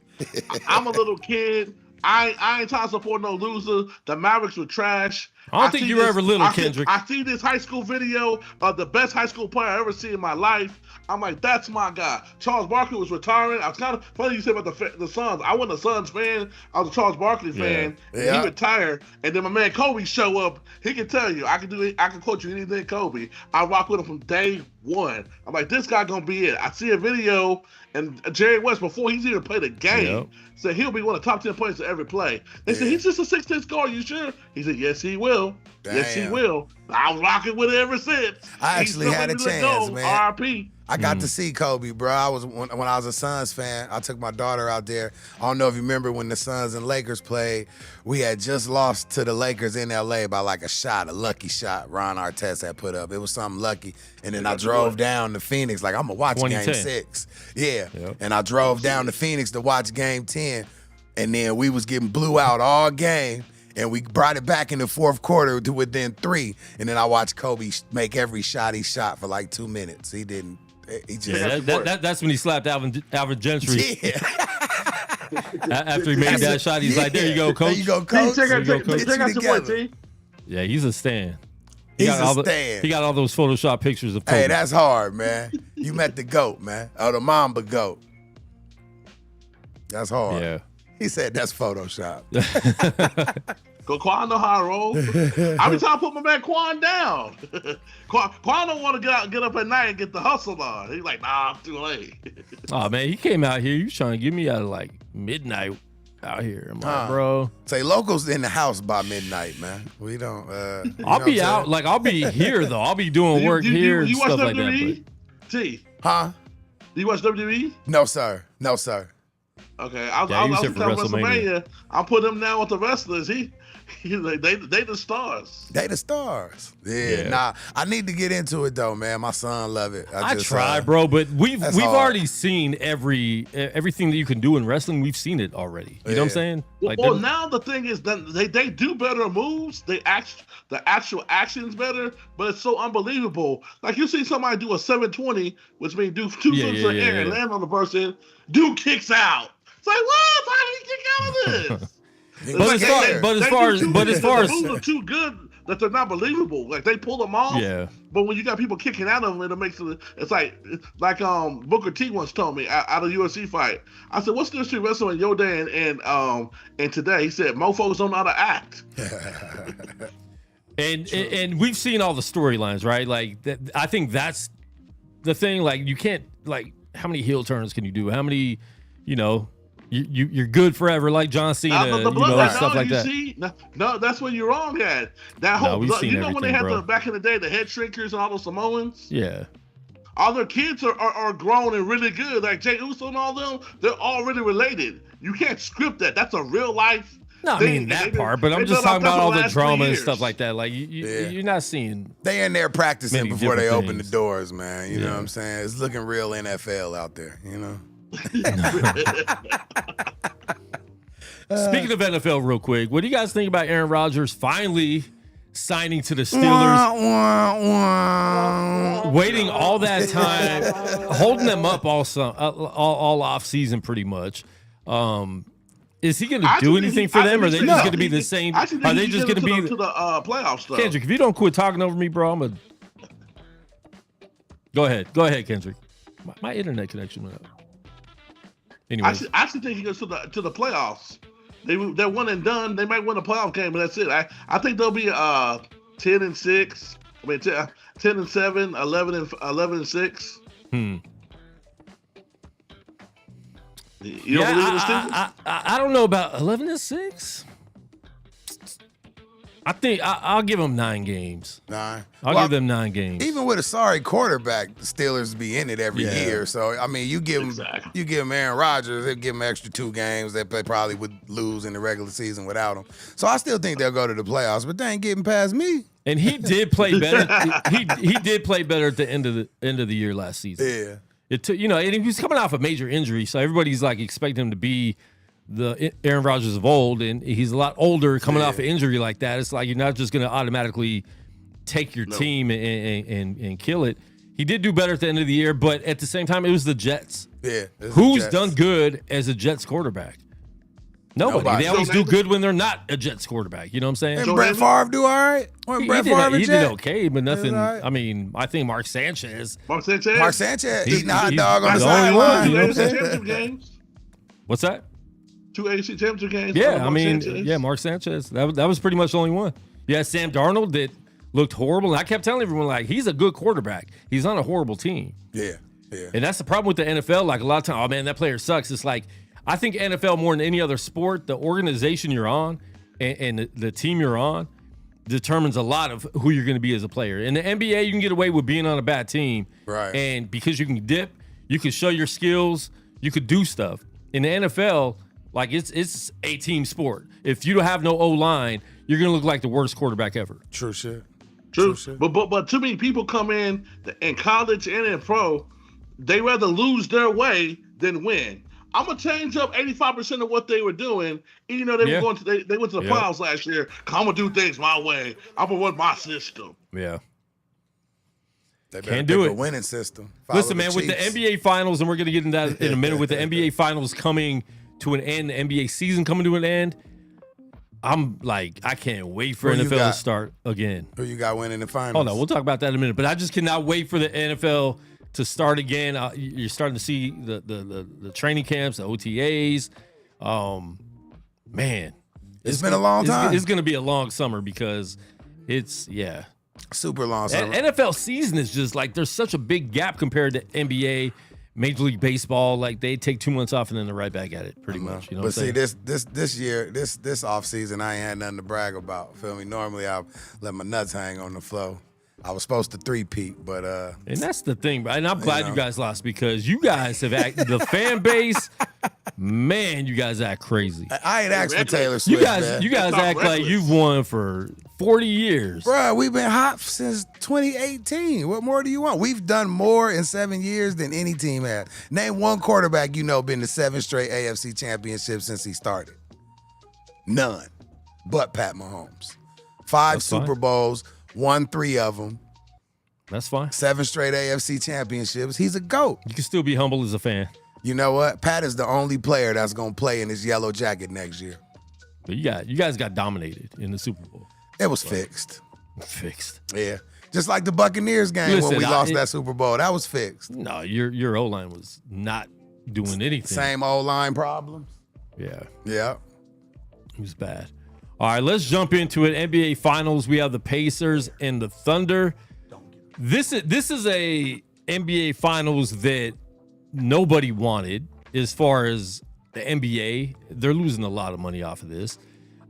I'm a little kid. I ain't trying to support no loser. The Mavericks were trash. I don't think you were ever little, Kendrick. I see this high school video of the best high school player I ever seen in my life. I'm like, that's my guy. Charles Barkley was retiring. I was kind of funny you said about the Suns. I wasn't a Suns fan. I was a Charles Barkley fan. Yeah. He retired, and then my man Kobe show up. He can tell you, I can quote you anything, Kobe. I rock with him from day one. I'm like, this guy gonna be it. I see a video, and Jerry West, before he's even played a game, said he'll be one of the top 10 players to ever play. They said, he's just a 6'10" scorer, you sure? He said, yes, he will. Damn. Yes, he will. I was rocking with it ever since. I actually had a chance, man. R.I.P. I got to see Kobe, bro. When I was a Suns fan, I took my daughter out there. I don't know if you remember when the Suns and Lakers played. We had just lost to the Lakers in L.A. by like a lucky shot Ron Artest had put up. It was something lucky. And then I drove down to Phoenix, like I'm going to watch Game 6. Yeah. Yep. And I drove down to Phoenix to watch Game 10. And then we was getting blew out all game. And we brought it back in the 4th quarter to within 3. And then I watched Kobe make every shot he shot for like 2 minutes. He didn't. He just that's when he slapped Alvin Gentry. Yeah. After he made that shot, he's like, there you go, coach. There you go, coach. Check out your boy, T. Yeah, he's a stan. He's a stan. He got all those Photoshop pictures of Kobe. Hey, that's hard, man. You met the GOAT, man. Oh, the Mamba GOAT. That's hard. Yeah. He said that's Photoshop. Cause Quan know how to roll. I be trying to put my man Quan down. Quan don't want to get up at night and get the hustle on. He's like, nah, I'm too late. Oh man, he came out here. He was trying to get me out of like midnight out here. I'm like, bro. Say locals in the house by midnight, man. We don't. I'll be out. Like I'll be here though. I'll be doing work here and stuff like that. T. Huh? Do you watch WWE? No, sir. No, sir. Okay, I was telling WrestleMania. I'm putting him down with the wrestlers. They the stars. They the stars. Yeah. Nah, I need to get into it though, man. My son love it. I try, bro, but we've already seen everything that you can do in wrestling. We've seen it already. You know what I'm saying? Like, well, now the thing is that they do better moves. The actual action's better, but it's so unbelievable. Like you see somebody do a 720, which means do 2 flips in the air and land on the person. Dude kicks out. It's like, what? How did he kick out of this? But as far as the moves are too good that they're not believable. Like they pull them off. Yeah. But when you got people kicking out of them, it makes it. It's like Booker T once told me out of UFC fight. I said, "What's the difference between wrestling in your day and today?" He said, "Mofos don't know how to act." and we've seen all the storylines, right? Like I think that's the thing. Like you can't how many heel turns can you do? How many, you're good forever, like John Cena, stuff like that. See? No, that's where you're wrong at. That whole, when they had back in the day, the head shrinkers and all those Samoans? Yeah. All their kids are grown and really good. Like Jey Uso and all them, they're already related. You can't script that. That's a real life No, I mean that part, but I'm just talking about all the drama and stuff like that. Like you're not seeing. They in there practicing before they open the doors, man. You know what I'm saying? It's looking real NFL out there, you know? Speaking of NFL real quick, what do you guys think about Aaron Rodgers finally signing to the Steelers, waiting all that time, holding them up all off season pretty much. Is he going to do anything for them, or are they just going to be the same? Are they just going to be to the playoff stuff? Kendrick, if you don't quit talking over me, bro, I'm gonna go ahead, Kendrick. My internet connection went up. Anyway, I actually think he goes to the playoffs. They're one and done. They might win a playoff game, but that's it. I think they'll be 10-6. I mean 10-7, 11-6. You don't believe in the Steelers? I don't know about 11-6. I think I'll give them 9 games. 9. I'll give them 9 games. Even with a sorry quarterback, the Steelers be in it every year. So I mean, you give them Aaron Rodgers, they give him extra 2 games that they probably would lose in the regular season without him. So I still think they'll go to the playoffs, but they ain't getting past me. And he did play better. he did play better at the end of the year last season. Yeah. It took, and he was coming off a major injury, so everybody's like expecting him to be the Aaron Rodgers of old, and he's a lot older coming off an injury like that. It's like you're not just going to automatically take your team and kill it. He did do better at the end of the year, but at the same time, it was the Jets. Yeah. Who's done good as a Jets quarterback? Nobody. They always do good when they're not a Jets quarterback. You know what I'm saying? And Brett Favre do all right? He did okay, but nothing. Right. I mean, I think Mark Sanchez, eating a hot dog on the sideline. You know what I'm saying? What's that? 2 AFC Championship games. Yeah, I mean, Mark Sanchez. That was pretty much the only one. Yeah, Sam Darnold that looked horrible. And I kept telling everyone, like, he's a good quarterback. He's on a horrible team. Yeah. And that's the problem with the NFL. Like, a lot of times, oh, man, that player sucks. It's like, I think NFL more than any other sport, the organization you're on and the team you're on determines a lot of who you're going to be as a player. In the NBA, you can get away with being on a bad team. Right. And because you can dip, you can show your skills, you could do stuff. In the NFL, like it's a team sport. If you don't have no O-line, you're going to look like the worst quarterback ever. True shit. But too many people come in college and in pro, they rather lose their way than win. I'm gonna change up 85% of what they were doing, even though they were going to they went to the playoffs last year. I'm gonna do things my way. I'm gonna run my system. Yeah. They can't do it. A winning system. Listen, man, with the NBA Finals, and we're gonna get into that in a minute. With the NBA Finals coming to an end, the NBA season coming to an end, I'm like, I can't wait for NFL to start again. Who you got winning the finals? Oh no, we'll talk about that in a minute. But I just cannot wait for the NFL to start again. You're starting to see the training camps, the OTAs. Man, it's been a long time. It's going to be a long summer because it's super long summer. NFL season is just like there's such a big gap compared to NBA, Major League Baseball. Like they take 2 months off and then they're right back at it, pretty much. You know. But see, this year, this off season, I ain't had nothing to brag about. Feel me? Normally, I let my nuts hang on the floor. I was supposed to 3-peat, but and that's the thing, and I'm glad you guys lost because you guys have acted the fan base. Man, you guys act crazy. I ain't asked for Taylor Swift. You guys act like you've won for 40 years, bro. We've been hot since 2018. What more do you want? We've done more in 7 years than any team has. Name one quarterback been to 7 straight AFC championships since he started. None, but Pat Mahomes. 5 Super Bowls. Won 3 of them. That's fine. 7 straight AFC championships. He's a GOAT. You can still be humble as a fan. You know what? Pat is the only player that's going to play in his yellow jacket next year. But you guys got dominated in the Super Bowl. It was fixed. Fixed. Yeah. Just like the Buccaneers game when we lost that Super Bowl. That was fixed. No, your O-line was not doing anything. Same O-line problems. Yeah. Yeah. It was bad. All right, let's jump into it. NBA Finals. We have the Pacers and the Thunder. This is a NBA Finals that nobody wanted as far as the NBA. They're losing a lot of money off of this.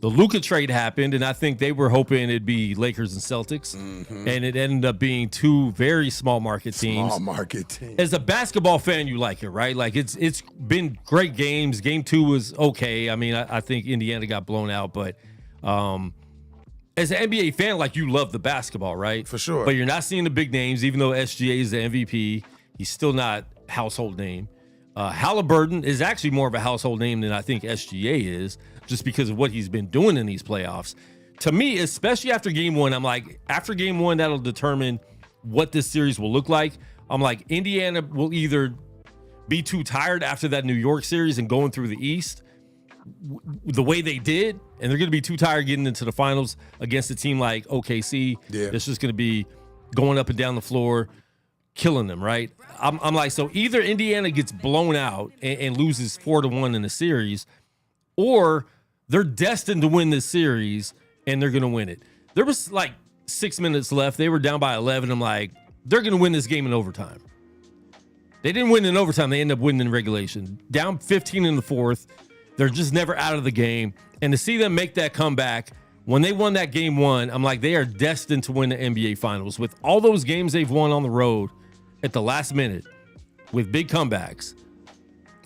The Luka trade happened, and I think they were hoping it'd be Lakers and Celtics, and it ended up being 2 very small market teams. Small market teams. As a basketball fan, you like it, right? Like it's been great games. Game 2 was okay. I mean, I think Indiana got blown out, but as an NBA fan, like you love the basketball, right? For sure. But you're not seeing the big names, even though SGA is the MVP. He's still not household name. Halliburton is actually more of a household name than I think SGA is, just because of what he's been doing in these playoffs. to me, especially after game one, I'm like, after game one, that'll determine what this series will look like. I'm like, Indiana will either be too tired after that New York series and going through the East the way they did, and they're going to be too tired getting into the finals against a team like OKC. Yeah. It's just going to be going up and down the floor, killing them, right? I'm like, so either Indiana gets blown out and loses 4-1 in the series, or they're destined to win this series and they're going to win it. There was like 6 minutes left. They were down by 11. I'm like, they're going to win this game in overtime. They didn't win in overtime. They ended up winning in regulation. Down 15 in the fourth. They're just never out of the game. And to see them make that comeback, when they won that game one, I'm like, they are destined to win the NBA Finals. With all those games they've won on the road at the last minute with big comebacks.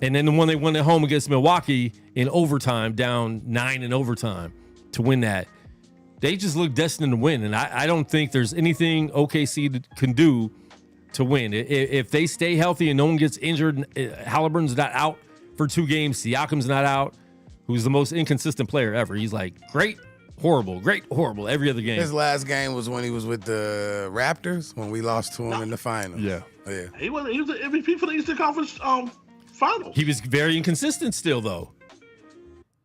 And then the one they won at home against Milwaukee in overtime, down 9 in overtime to win that. They just look destined to win. And I don't think there's anything OKC can do to win. If they stay healthy and no one gets injured, Halliburton's not out for 2 games, Siakam's not out, who's the most inconsistent player ever. He's like, great, horrible, every other game. His last game was when he was with the Raptors, when we lost to him in the finals. Yeah. He was the MVP for the Eastern Conference finals. He was very inconsistent still, though.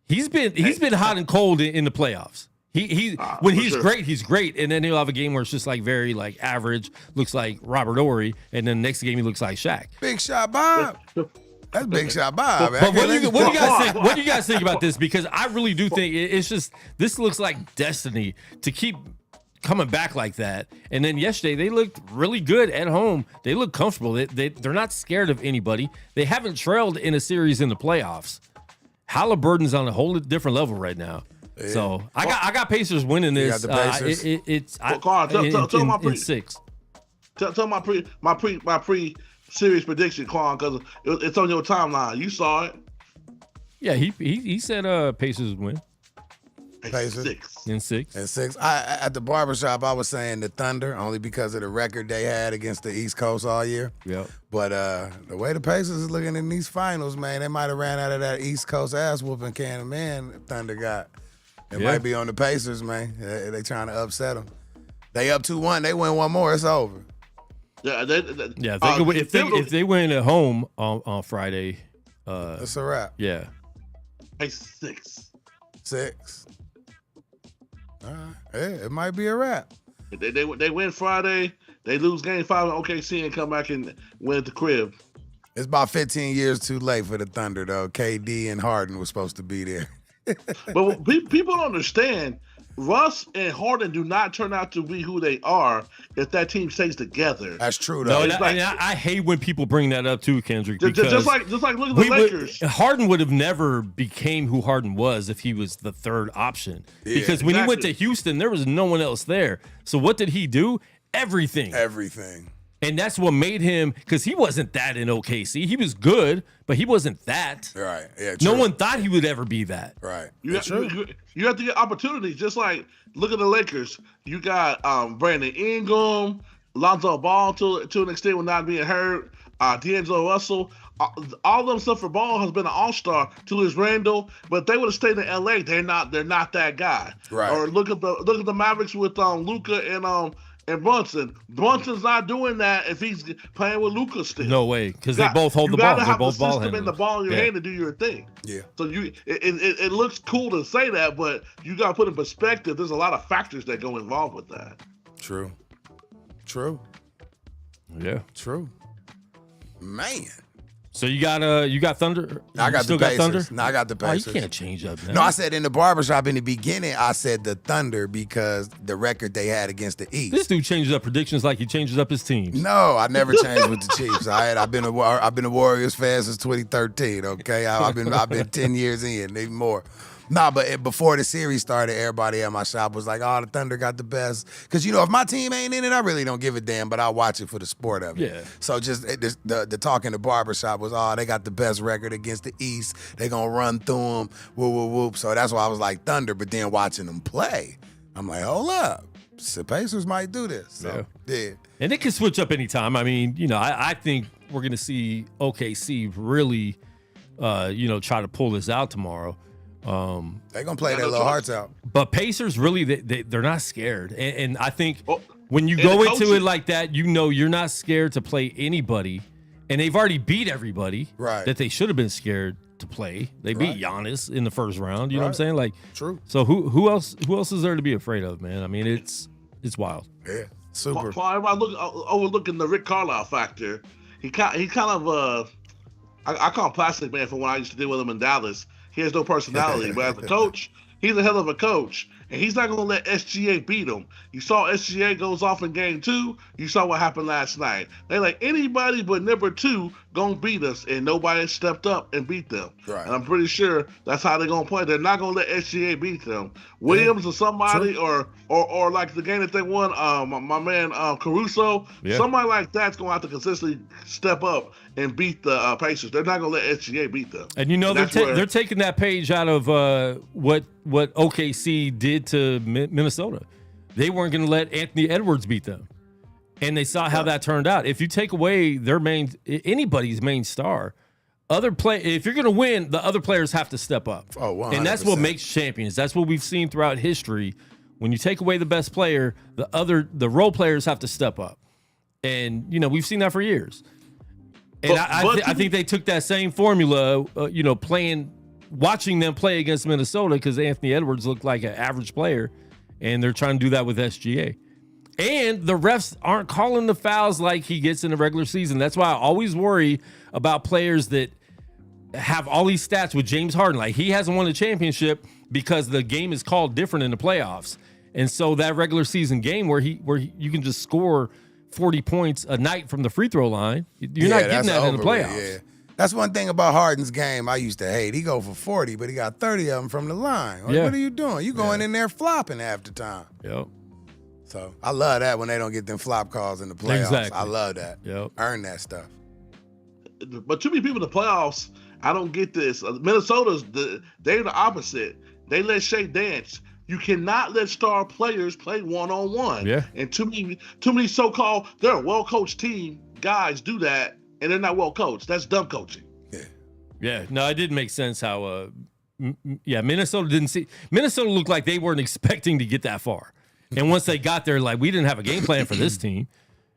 He's been hot and cold in the playoffs. When he's great, he's great, and then he'll have a game where it's just like very like average, looks like Robert Ory, and then the next game he looks like Shaq. Big Shot Bob. That's Big Shot Bob. But what do you guys think? What do you guys think about this? Because I really do think it's just, this looks like destiny to keep coming back like that. And then yesterday they looked really good at home. They look comfortable. They're not scared of anybody. They haven't trailed in a series in the playoffs. Halliburton's on a whole different level right now. Yeah. So I got Pacers winning this. Tell my in 6. Tell my pre-series prediction, Quan, because it's on your timeline. You saw it. Yeah, he said Pacers win. Pacers in 6. In 6. At the barbershop, I was saying the Thunder only because of the record they had against the East Coast all year. Yep. But the way the Pacers is looking in these finals, man, they might have ran out of that East Coast ass whooping can man Thunder got. It might be on the Pacers, man. They trying to upset them. They up 2-1. They win one more. It's over. Yeah, if they win at home on Friday, it's a wrap. Yeah. 6. All right. Yeah, it might be a wrap. They win Friday. They lose game 5 in OKC and come back and win at the crib. It's about 15 years too late for the Thunder, though. KD and Harden were supposed to be there. But people don't understand, Russ and Harden do not turn out to be who they are if that team stays together. That's true, though. No, I hate when people bring that up too, Kendrick. Just like look at the Lakers. Harden would have never became who Harden was if he was the third option. Yeah, because when he went to Houston, there was no one else there. So what did he do? Everything. And that's what made him, because he wasn't that in OKC. He was good, but he wasn't that. Right. Yeah. True. No one thought he would ever be that. Right. You have to get opportunities. Just like look at the Lakers. You got Brandon Ingram, Lonzo Ball to an extent with not being hurt. D'Angelo Russell. All of them stuff for Ball has been an all-star. Julius Randle, but if they would have stayed in LA, they're not that guy. Right. Or look at the Mavericks with Luka and Brunson. Brunson's not doing that if he's playing with Luka still. No way, because they both hold the ball. They're both ball handlers. You got to have the system and the ball in your hand to do your thing. Yeah. So it looks cool to say that, but you got to put in perspective. There's a lot of factors that go involved with that. True. Yeah. True. Man. So you got Thunder? I got the Pacers. No, I got the Pacers. Oh, you can't change up, man. No, I said in the barbershop in the beginning, I said the Thunder because the record they had against the East. This dude changes up predictions like he changes up his teams. No, I never changed with the Chiefs. I've been a Warriors fan since 2013. Okay, I've been 10 years in, maybe more. Nah, but before the series started, everybody at my shop was like, "Oh, the Thunder got the best." Because if my team ain't in it, I really don't give a damn. But I watch it for the sport of it. Yeah. So just the talk in the barbershop was, "Oh, they got the best record against the East. They gonna run through them." Whoop whoop whoop. So that's why I was like Thunder. But then watching them play, I'm like, "Hold up, the Pacers might do this." So, yeah. And it can switch up anytime. I mean, I think we're gonna see OKC really, try to pull this out tomorrow. They're gonna play their little hearts out. But Pacers really, they're not scared, and I think when you go into it like that, you're not scared to play anybody, and they've already beat everybody that they should have been scared to play. They beat Giannis in the first round. You know what I'm saying? Like, true. So who else is there to be afraid of, man? I mean, it's wild. Yeah, super. Everybody overlooking the Rick Carlisle factor. He kind of I call him Plastic Man from when I used to deal with him in Dallas. He has no personality, but as a coach, he's a hell of a coach, and he's not going to let SGA beat him. You saw SGA goes off in game 2. You saw what happened last night. They like anybody but number 2 going to beat us, and nobody stepped up and beat them. Right. And I'm pretty sure that's how they're going to play. They're not going to let SGA beat them. Williams or somebody, or like the game that they won, my man Caruso, somebody like that's going to have to consistently step up and beat the Pacers. They're not going to let SGA beat them. And they're taking that page out of what OKC did to Minnesota. They weren't going to let Anthony Edwards beat them, and they saw how that turned out. If you take away anybody's main star, if you're going to win, the other players have to step up. Oh, 100%. And that's what makes champions. That's what we've seen throughout history. When you take away the best player, the role players have to step up, and we've seen that for years. And I think they took that same formula, watching them play against Minnesota, because Anthony Edwards looked like an average player, and they're trying to do that with SGA. And the refs aren't calling the fouls like he gets in the regular season. That's why I always worry about players that have all these stats with James Harden. Like, he hasn't won a championship because the game is called different in the playoffs. And so that regular season game where you can just score 40 points a night from the free throw line, you're not getting that in the playoffs. Yeah. That's one thing about Harden's game I used to hate. He go for 40, but he got 30 of them from the line. Like, what are you doing? You going in there flopping half the time. Yep. So I love that when they don't get them flop calls in the playoffs. Exactly. I love that. Yep. Earn that stuff. But too many people in the playoffs, I don't get this. Minnesota's they're the opposite. They let Shea dance. You cannot let star players play one-on-one. Yeah. And too many so-called, they're a well-coached team, guys do that, and they're not well-coached. That's dumb coaching. Yeah. Yeah. No, it didn't make sense how Minnesota looked like they weren't expecting to get that far. And once they got there, like, we didn't have a game plan for this team.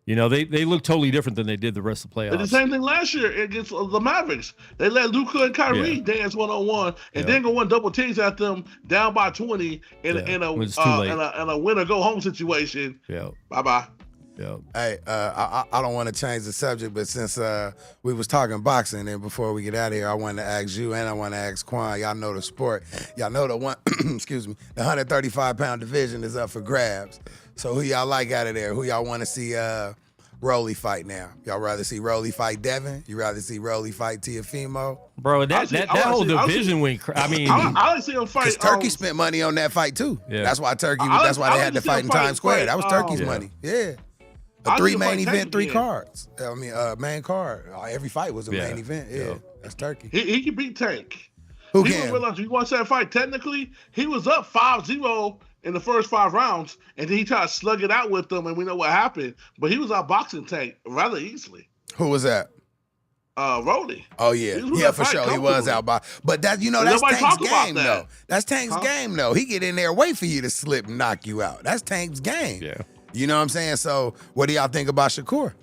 They look totally different than they did the rest of the playoffs. And the same thing last year against the Mavericks. They let Luka and Kyrie dance one-on-one, and then go one double teams at them down by 20 in a win or go home situation. Yeah. Bye-bye. Yeah. Hey, I don't want to change the subject, but since we was talking boxing, and before we get out of here, I wanted to ask you and I want to ask Quan. Y'all know the sport. Y'all know the one. Excuse me. The 135-pound division is up for grabs. So who y'all like out of there? Who y'all want to see Rolly fight now? Y'all rather see Rolly fight Devin? You rather see Rolly fight Teofimo? Bro, that whole division went. I mean, I like to see him fight. Because Turkey spent money on that fight too. Yeah. That's why Turkey. That's why they had to fight in Times Square. That was Turkey's money. Yeah. A 3 main event, 3 cards. I mean, main card. Every fight was a main event. Yeah, that's Turkey. He can beat Tank. Who can? You want to say a fight? Technically, he was up 5-0 in the first 5 rounds, and then he tried to slug it out with them, and we know what happened. But he was outboxing Tank rather easily. Who was that? Rolly. Oh yeah, for sure. He was outboxing. But that's Tank's game though. That's Tank's game though. He get in there, wait for you to slip and knock you out. That's Tank's game. Yeah. You know what I'm saying? So what do y'all think about Shakur?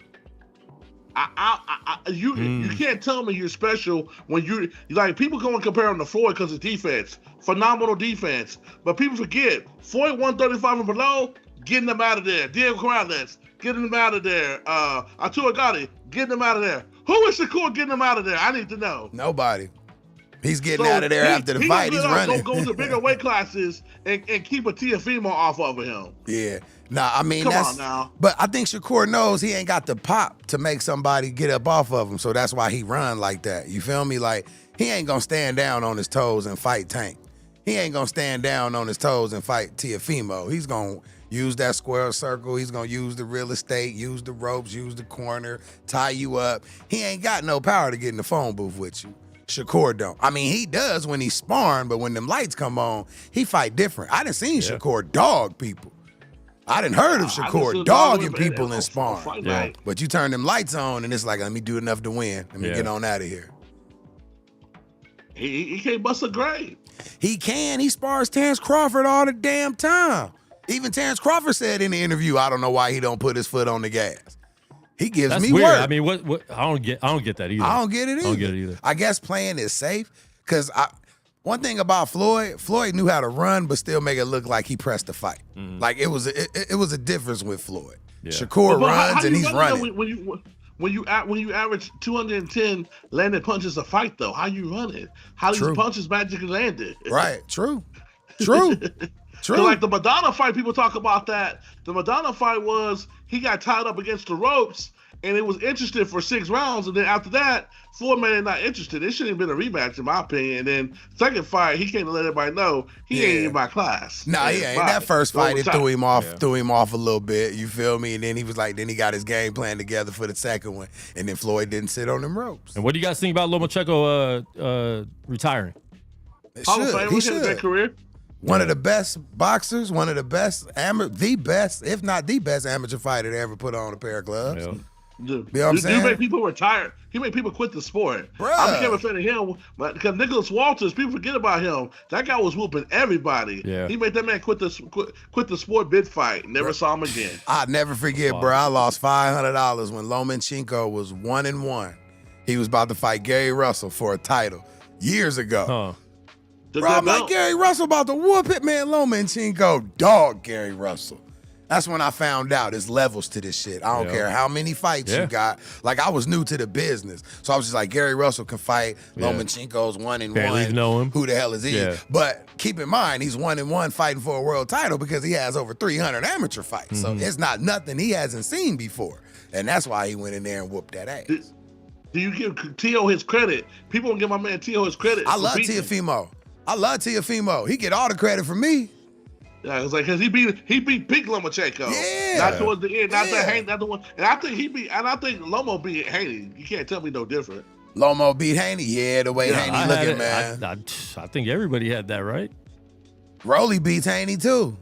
You can't tell me you're special when you're like, people go and compare him to Floyd because of defense. Phenomenal defense. But people forget, Floyd 135 and below, getting them out of there. Diego Corrales, getting them out of there. Arturo Gatti, getting them out of there. Who is Shakur getting them out of there? I need to know. Nobody. He's getting out of there after the fight. He's running. Go to bigger weight classes and keep a Teofimo off of him. Yeah. Nah, I mean, Come on now. But I think Shakur knows he ain't got the pop to make somebody get up off of him, so that's why he run like that. You feel me? Like, he ain't gonna stand down on his toes and fight Tank. He ain't gonna stand down on his toes and fight Teofimo. He's gonna use that square circle. He's gonna use the real estate, use the ropes, use the corner, tie you up. He ain't got no power to get in the phone booth with you. Shakur don't. I mean, he does when he's sparring, but when them lights come on, he fight different. I done seen Shakur dog people. I done heard of Shakur dogging people in sparring. Yeah. But you turn them lights on, and it's like, let me do enough to win. Let me get on out of here. He can't bust a grade. He can. He spars Terrence Crawford all the damn time. Even Terrence Crawford said in the interview, I don't know why he don't put his foot on the gas. He gives That's me weird. work. I mean, what? I don't get that either. I don't get it either. I guess playing is safe because one thing about Floyd knew how to run, but still make it look like he pressed the fight. Mm-hmm. Like it was a difference with Floyd. Yeah. Shakur runs and he's running. When you average 210 landed punches a fight, though, how you run it? How these punches magically landed? Right. True. Like the Madonna fight, people talk about that. The Madonna fight was he got tied up against the ropes, and it was interesting for 6 rounds. And then after that, Floyd made it not interested. It shouldn't have been a rematch, in my opinion. And then second fight, he came to let everybody know he ain't in my class. Nah, he ain't. That first fight, it threw him off a little bit. You feel me? And then he was like, then he got his game plan together for the second one. And then Floyd didn't sit on them ropes. And what do you guys think about Lomachenko retiring? He should. That career. One of the best boxers, one of the best, the best, if not the best amateur fighter to ever put on a pair of gloves. Yeah. You know what I'm saying? He made people retire. He made people quit the sport. Bruh. I became a fan of him because Nicholas Walters, people forget about him. That guy was whooping everybody. Yeah. He made that man quit the sport mid-fight. Never saw him again. I'll never forget, bro. I lost $500 when Lomachenko was 1-1. He was about to fight Gary Russell for a title years ago. Huh. Bro, I'm like, Gary Russell about to whoop it, man. Lomachenko dog Gary Russell. That's when I found out there's levels to this shit. I don't care how many fights you got. Like, I was new to the business. So I was just like, Gary Russell can fight. Lomachenko's 1-1. Barely even know him. Who the hell is he? Yeah. But keep in mind, he's 1-1 fighting for a world title because he has over 300 amateur fights. So it's not nothing he hasn't seen before. And that's why he went in there and whooped that ass. Do you give Tio his credit? People don't give my man Tio his credit. I love Teofimo. He get all the credit from me. Yeah, it's like because he beat Big Lomachenko. Yeah. Not towards the end. Not that Haney, not the one. And I think Lomo beat Haney. You can't tell me no different. Lomo beat Haney. Yeah, the way Haney looking, man. I think everybody had that right. Rolly beats Haney too.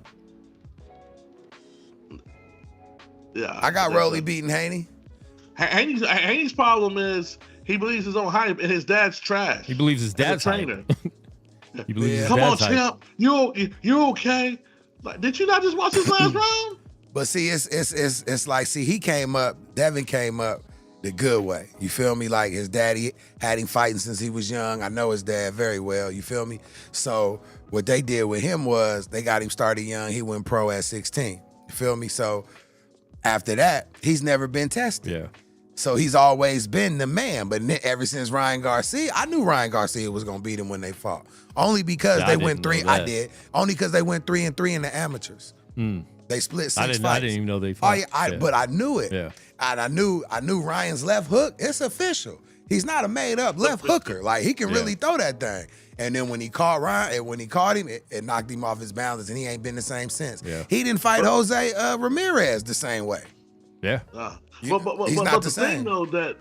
Yeah, I got Rolly beating Haney. Haney's problem is he believes his own hype and his dad's trash. He believes his dad's trainer. He believes his Come on, dad's champ. You okay? Like, did you not just watch his last round? But see, it's like, see, Devin came up the good way. You feel me? Like his daddy had him fighting since he was young. I know his dad very well. You feel me? So what they did with him was they got him started young. He went pro at 16. You feel me? So after that, he's never been tested. Yeah. So he's always been the man. But ever since Ryan Garcia, I knew Ryan Garcia was gonna beat him when they fought. Only because they went 3. I did. Only because they went 3-3 in the amateurs. They split 6 fights. I didn't even know they fought. But I knew it. Yeah. And I knew Ryan's left hook. It's official. He's not a made up left hooker. Like he can really throw that thing. And then when he caught Ryan, and when he caught him, it knocked him off his balance, and he ain't been the same since. Yeah. He didn't fight Jose Ramirez the same way. Yeah. He's not the the same. thing though that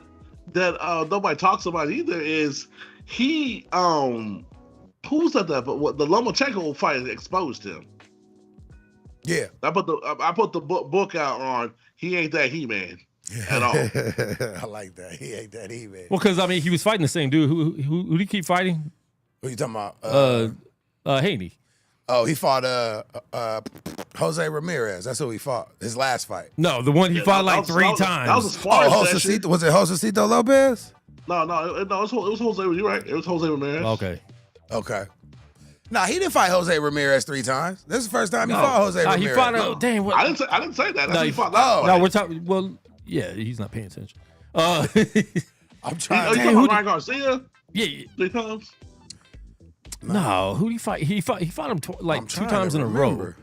nobody talks about either is he who's that? But what the Lomachenko fight exposed him. Yeah. I put the book out on he ain't that He-Man at all. I like that. He ain't that He-Man. Well, because I mean, he was fighting the same dude. Who did he keep fighting? What are you talking about? Haney. Oh, he fought Jose Ramirez. That's who he fought. His last fight. No, the one he fought like 3 times. That was a sparring session. Was it Josecito Lopez? No, it was Jose. You're right. It was Jose Ramirez. Okay. Nah, he didn't fight Jose Ramirez 3 times. This is the first time he fought Jose Ramirez. He fought dang. What? I didn't say that. No, he fought that. No, we're talking. Well, yeah, he's not paying attention. I'm trying. You talking about Ryan Garcia? Yeah. 3 times. No, who did he fight? He fought him 2 times in a row.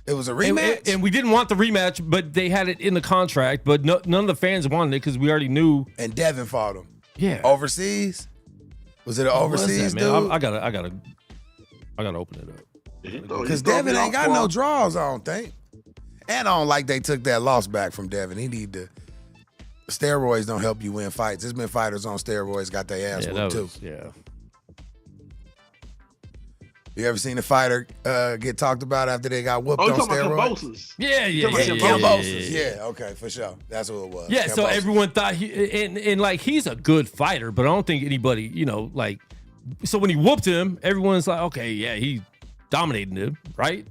It was a rematch, and we didn't want the rematch, but they had it in the contract. But none of the fans wanted it because we already knew. And Devin fought him. Yeah, overseas. Was it an overseas dude? I gotta open it up. Because Devin ain't got no draws, I don't think. And I don't like they took that loss back from Devin. He need to. Steroids don't help you win fights. There's been fighters on steroids got their ass whooped too. Yeah. You ever seen a fighter get talked about after they got whooped on steroids? Yeah, okay, for sure. That's who it was. Yeah, so everyone thought and like he's a good fighter, but I don't think anybody, like So when he whooped him, everyone's like, okay, yeah, he dominated him, right?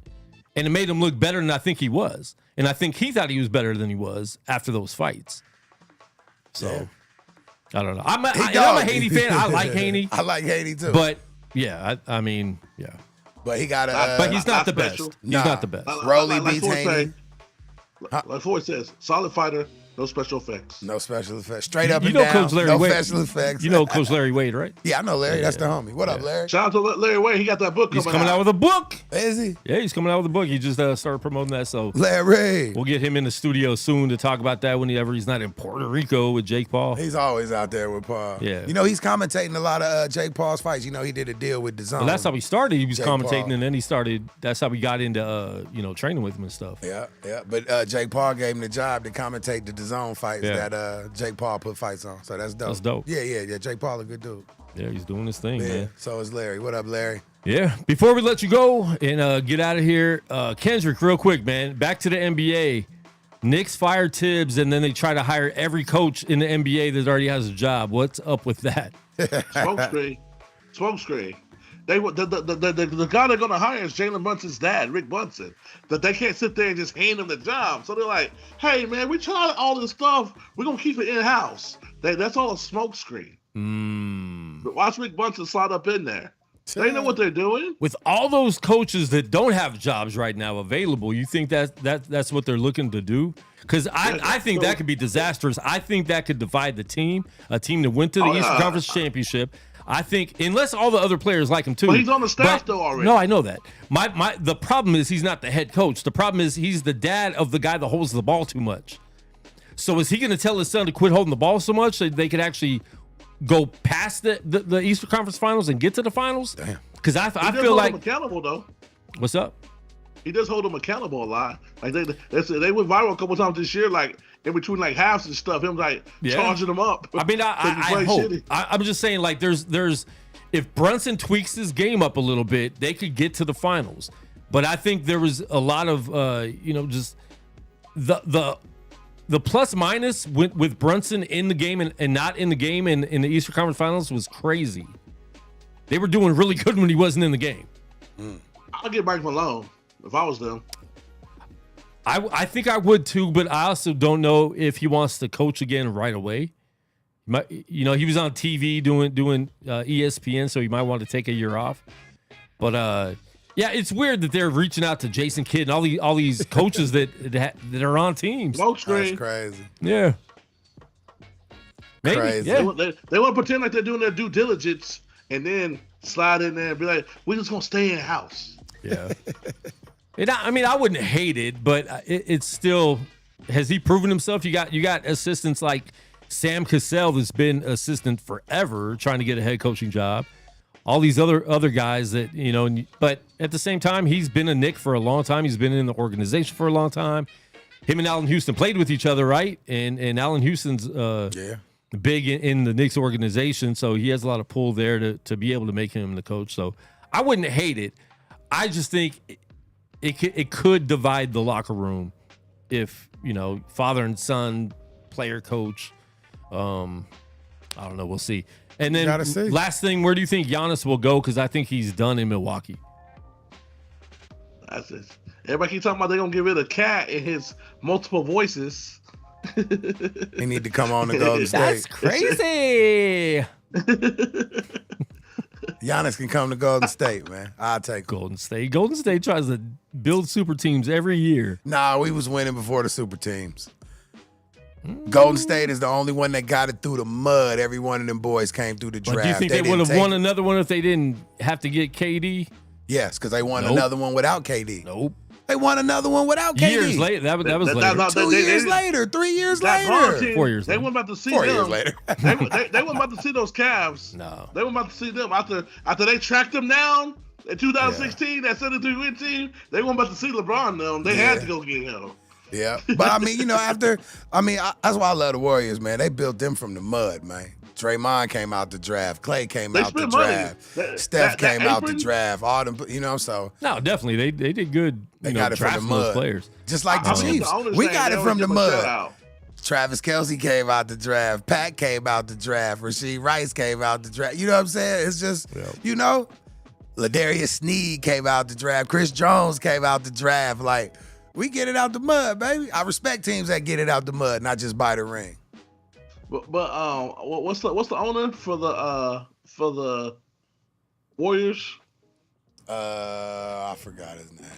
And it made him look better than I think he was. And I think he thought he was better than he was after those fights. So, I don't know. I'm a Haney fan. I like Haney. I like Haney too. But, yeah, I mean, yeah. But he got but he's not the best. He's not the best. Rolly beats Haney. Like Floyd says, solid fighter, no special effects. No special effects. Straight up you and know down. Coach Larry no Wade. special effects. You know Coach Larry Wade, right? Yeah, I know Larry. That's the homie. What up, Larry? Shout out to Larry Wade. He got that book He's coming out with a book. Is he? Yeah, he's coming out with a book. He just started promoting that. So Larry. we'll get him in the studio soon to talk about that whenever he's not in Puerto Rico with Jake Paul. He's always out there with Paul. Yeah. You know, he's commentating a lot of Jake Paul's fights. You know, he did a deal with DAZN. Well, that's how he started. He was Jake commentating, Paul. and then he started. That's how he got into, training with him and stuff. Yeah. But Jake Paul gave him the job to commentate the DAZN fights that Jake Paul put fights on. So that's dope. That's dope. Yeah. Jake Paul a good dude. Yeah, he's doing his thing, man. So is Larry. What up, Larry? Yeah. Before we let you go and get out of here, Kendrick, real quick, man. Back to the NBA. Knicks fired Tibbs, and then they try to hire every coach in the NBA that already has a job. What's up with that? Smoke screen. The guy they're going to hire is Jalen Brunson's dad, Rick Brunson. That they can't sit there and just hand him the job. So they're like, hey, man, we tried all this stuff. We're going to keep it in-house. That's all a smoke screen. But watch Rick Brunson slide up in there. They know what they're doing. With all those coaches that don't have jobs right now available, you think that's what they're looking to do? Because I think that could be disastrous. I think that could divide the team, a team that went to the Eastern Conference Championship. I think, unless all the other players like him too. But he's on the staff though already. No, I know that. The problem is he's not the head coach. The problem is he's the dad of the guy that holds the ball too much. So is he going to tell his son to quit holding the ball so much so they could actually go past the Eastern Conference Finals and get to the finals? Damn. Because I feel like hold him accountable though. What's up? He does hold him accountable a lot. Like they went viral a couple times this year, like in between like halves and stuff. Him like charging them up. I mean, I hope. I'm just saying, like, there's if Brunson tweaks his game up a little bit, they could get to the finals. But I think there was a lot of just the plus minus with Brunson in the game and not in the game in the Eastern Conference Finals was crazy. They were doing really good when he wasn't in the game. I'll get Mike Malone if I was them. I think I would too, but I also don't know if he wants to coach again right away. He was on TV doing ESPN, so he might want to take a year off. But it's weird that they're reaching out to Jason Kidd and all these coaches that are on teams. Smoke screen. That's crazy. Yeah. Maybe. Crazy. Yeah. They want to pretend like they're doing their due diligence and then slide in there and be like, we're just going to stay in house. Yeah. I wouldn't hate it, but it's still, has he proven himself? You got assistants like Sam Cassell that's been assistant forever trying to get a head coaching job. All these other guys that, but at the same time, he's been a Knick for a long time. He's been in the organization for a long time. Him and Allen Houston played with each other, right? And Allen Houston's big in the Knicks organization, so he has a lot of pull there to be able to make him the coach. So I wouldn't hate it. I just think it could divide the locker room if, father and son, player, coach. I don't know. We'll see. And then last thing, where do you think Giannis will go? Because I think he's done in Milwaukee. That's it. Everybody keep talking about they're going to get rid of Cat and his multiple voices. He need to come on to Golden State. That's crazy. Giannis can come to Golden State, man. I'll take him. Golden State. Golden State tries to build super teams every year. Nah, we was winning before the super teams. Golden State is the only one that got it through the mud. Every one of them boys came through the draft. But do you think they would have won another one if they didn't have to get KD? Yes, because they won another one without KD. Nope. They won another one without KD. Years later. That was later. 2 years later. 3 years later. 4 years later. They weren't about to see 4 them. years later. they weren't about to see those Cavs. No. They weren't about to see them. After they tracked them down in 2016, that 73-win team, they weren't about to see LeBron them. They had to go get him. Yeah. But, that's why I love the Warriors, man. They built them from the mud, man. Draymond came out the draft. Clay came out the draft. Steph came out the draft. All them, so. No, definitely. They did good. They got it from the mud. Players. Just like the Chiefs. We got it from the mud. Travis Kelce came out the draft. Pat came out the draft. Rasheed Rice came out the draft. You know what I'm saying? It's just, you know, Ladarius Sneed came out the draft. Chris Jones came out the draft. Like, we get it out the mud, baby. I respect teams that get it out the mud, not just buy the ring. But what's the owner for the Warriors? I forgot his name.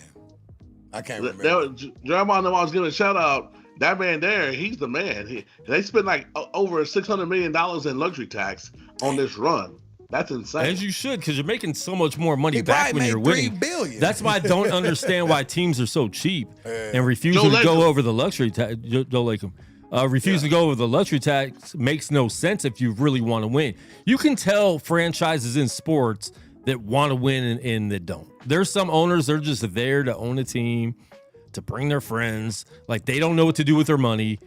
I can't remember. Jeremiah, I was giving a shout out. That man there, he's the man. They spent like over $600 million in luxury tax on this run. That's insane. As you should, because you're making so much more money back when you're winning. $3 billion. That's why I don't understand why teams are so cheap and refusing to go over the luxury tax. Joe Lacob. Refusing to go over the luxury tax makes no sense if you really want to win. You can tell franchises in sports that want to win and that don't. There's some owners, they're just there to own a team, to bring their friends. Like, they don't know what to do with their money,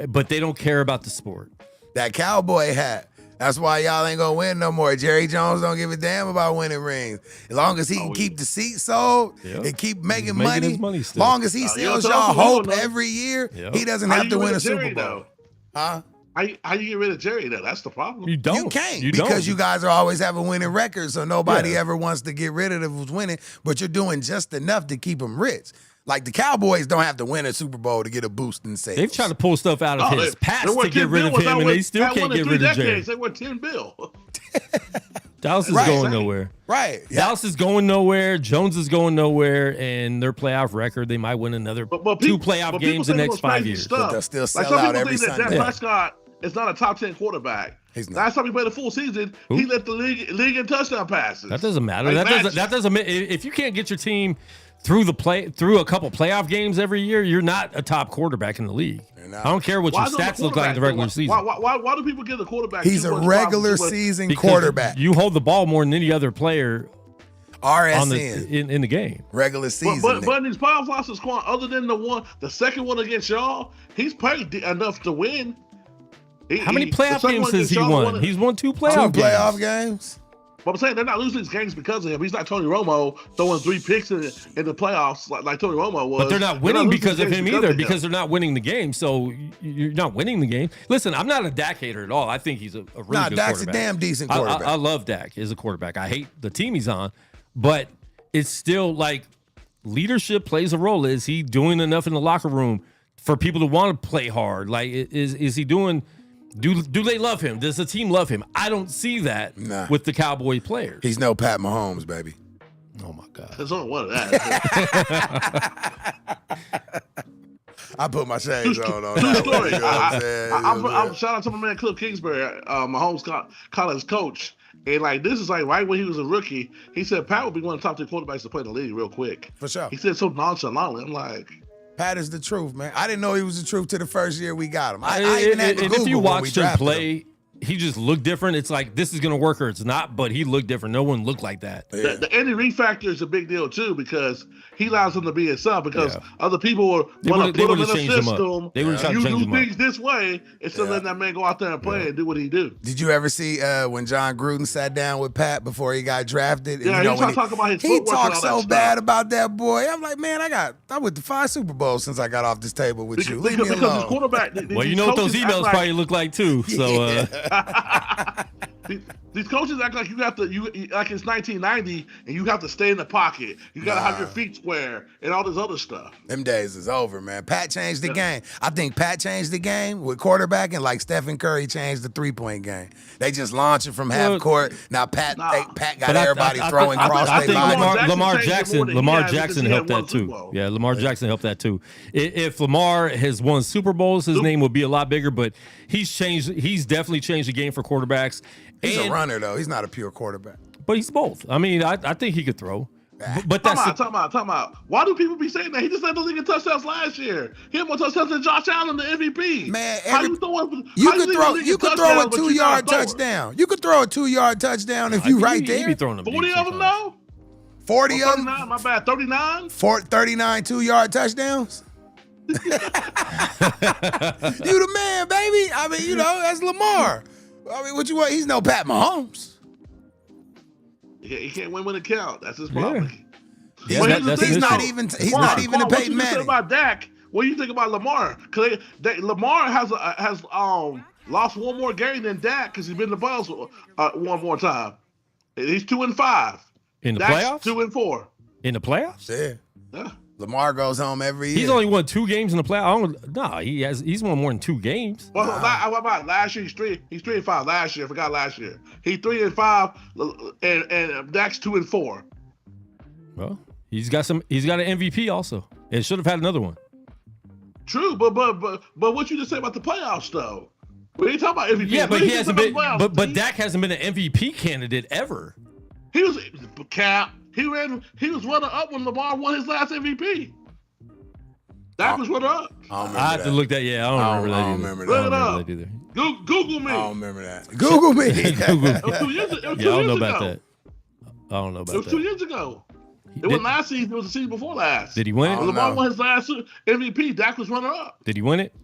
but they don't care about the sport. That cowboy hat. That's why y'all ain't gonna win no more. Jerry Jones don't give a damn about winning rings. As long as he can keep the seat sold and keep making money, as long as he sells y'all hope every year, he doesn't have to win a Super Bowl. Huh? How you get rid of Jerry, though? That's the problem. You don't. You can't because you guys are always have a winning record, so nobody ever wants to get rid of it who's winning, but you're doing just enough to keep them rich. Like, the Cowboys don't have to win a Super Bowl to get a boost in sales. They've tried to pull stuff out of his past to get rid of him, and they still can't get rid of Jerry. They were 10 bill. Dallas is going nowhere. Right. Yeah. Dallas is going nowhere. Jones is going nowhere, and their playoff record, they might win another 2 playoff games in the next 5 years. But they'll still sell out every Sunday. Dak Prescott is not a top 10 quarterback. He's not. Last time he played a full season, he led the league in touchdown passes. That doesn't matter. That doesn't. If you can't get your team through a couple playoff games every year, you're not a top quarterback in the league. I don't care what your stats look like in the regular season. Why do people give the quarterback? He's a regular season quarterback. You hold the ball more than any other player in the game. Regular season. But in these playoff losses, other than the second one against y'all, he's played enough to win. How many playoff games has he won? He's won 2 playoff games. But I'm saying they're not losing these games because of him. He's not Tony Romo throwing 3 picks in the playoffs like Tony Romo was. But they're not winning because of him either, because they're not winning the game. So you're not winning the game. Listen, I'm not a Dak hater at all. I think he's a really good quarterback. Dak's a damn decent quarterback. I love Dak as a quarterback. I hate the team he's on, but it's still like leadership plays a role. Is he doing enough in the locker room for people to want to play hard? Like, is he doing? Do they love him? Does the team love him? I don't see that with the Cowboy players. He's no Pat Mahomes, baby. Oh, my God. There's only one of that. I put my shades on True that. story. You know I'm shout out to my man Cliff Kingsbury, Mahomes' college coach. And like, this is like right when he was a rookie. He said Pat would be one of the top 10 quarterbacks to play in the league real quick. For sure. He said so nonchalantly. I'm like, Pat is the truth, man. I didn't know he was the truth till the first year we got him. I even had to Google if you watched him play, him. he just looked different. It's like, this is going to work or it's not, but he looked different. No one looked like that. Yeah. The Andy Reid factor is a big deal, too, because he allows him to be himself, because other people want to put him in a system. They would you do things this way instead of letting that man go out there and play and do what he do. Did you ever see when John Gruden sat down with Pat before he got drafted? Yeah, and, he was talking about his he footwork talked and all so that bad stuff. about that boy. I'm like, man, I went to 5 Super Bowls since I got off this table with you. Leave me Because alone. his quarterback. Well, you know what those emails probably look like, too. So, These coaches act like like it's 1990 and you have to stay in the pocket. You got to have your feet square and all this other stuff. Them days is over, man. Pat changed the game. I think Pat changed the game with quarterbacking like Stephen Curry changed the 3-point game. They just launch it from half court. Now Pat got everybody throwing cross I state think lines. Lamar Jackson helped that too. Yeah, Lamar Jackson helped that too. If Lamar has won Super Bowls, his name would be a lot bigger, but he's definitely changed the game for quarterbacks. He's a runner, though. He's not a pure quarterback. But he's both. I mean, I think he could throw. But that's talking about. Why do people be saying that? He just led the league in touchdowns last year. He had more touchdowns than Josh Allen, the MVP. Man, you could throw a 2-yard touchdown. You could throw a 2-yard touchdown if you right there. 40 of them, though? 40 of them? My bad, 39? 39 2-yard touchdowns? You the man, baby. I mean, that's Lamar. I mean, what you want? He's no Pat Mahomes. He can't win when it counts. That's his problem. Yeah. He's not even a Peyton Manning. About Dak, what do you think about Lamar? Because Lamar has lost one more game than Dak because he's been in the playoffs one more time. He's 2-5. In the Dak's playoffs? 2-4. In the playoffs? Yeah. Lamar goes home every year. He's only won 2 games in the playoffs. No, he's won more than 2 games. Well, what about last year? He's 3-5 last year. I forgot last year. He's 3-5, and Dak's 2-4. Well, he's got an MVP also. And should have had another one. True, but what you just say about the playoffs though? We ain't talking about MVP. Yeah, but he hasn't been. But Dak hasn't been an MVP candidate ever. He was Cap. He was runner up when Lamar won his last MVP. Dak was runner up. I have to look that. Yeah, I don't remember that. I don't remember that. Look it up. Google me. I don't remember that. Google me. It was 2 years ago. Yeah, I don't know about that. I don't know about that. It was 2 years ago. It wasn't last season. It was the season before last. Did he win it? Lamar won his last MVP. Dak was runner up. Did he win it?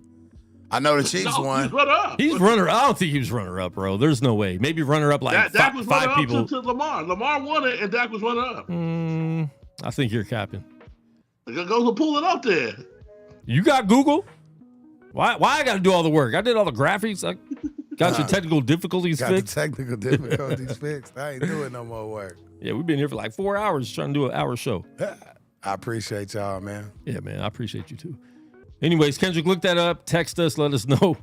I know the Chiefs won. He's runner up. He's runner. I don't think he was runner up, bro. There's no way. Maybe runner up like Dak was runner five people. up to Lamar. Lamar won it, and Dak was runner up. I think you're capping. Go to pull it up there. You got Google? Why I got to do all the work? I did all the graphics. I got your technical difficulties fixed. Got the technical difficulties fixed. I ain't doing no more work. Yeah, we've been here for like 4 hours trying to do an hour show. I appreciate y'all, man. Yeah, man, I appreciate you too. Anyways, Kendrick, look that up. Text us, let us know.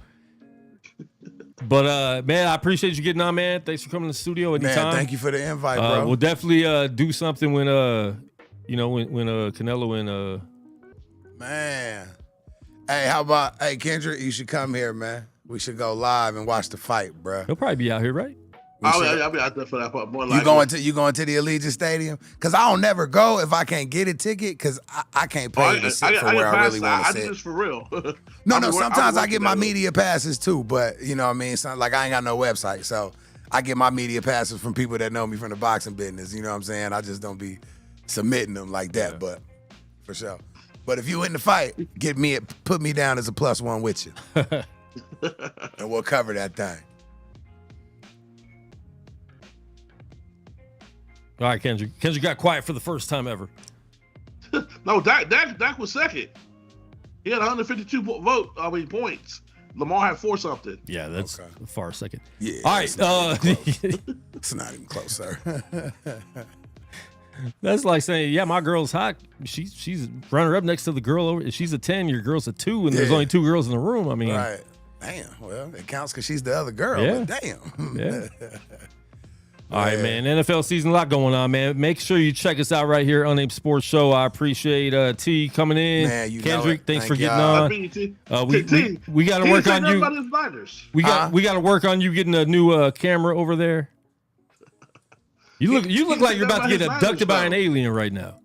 But man, I appreciate you getting on, man. Thanks for coming to the studio anytime. Man, thank you for the invite, bro. We'll definitely do something when when Canelo and Man. Hey, Kendrick, you should come here, man. We should go live and watch the fight, bro. He'll probably be out here, right? I'll be out there for that part. More you going to the Allegiant Stadium? Because I don't never go if I can't get a ticket because I can't pay to sit for where I really want to sit. I do this for real. No, sometimes I get my media passes too, but you know what I mean? It's not like I ain't got no website, so I get my media passes from people that know me from the boxing business, you know what I'm saying? I just don't be submitting them like that, but for sure. But if you in the fight, put me down as a +1 with you. And we'll cover that thing. All right, Kendrick. Kendrick got quiet for the first time ever. No, Dak was second. He had 152 points. Lamar had 4 something. Yeah, that's far second. Yeah. All right. It's not even close, sir. That's like saying, yeah, my girl's hot. She's runner up next to the girl over. If she's a 10, your girl's a 2, and there's only 2 girls in the room. I mean, right. Damn. Well, it counts because she's the other girl. Yeah. But damn. Yeah. All right, man. NFL season, a lot going on, man. Make sure you check us out right here, Unnamed Sports Show. I appreciate T coming in. Man, you Kendrick, thanks for getting y'all. on. We got to work on you. We got to work on you getting a new camera over there. You look like you're about to get abducted by an alien right now.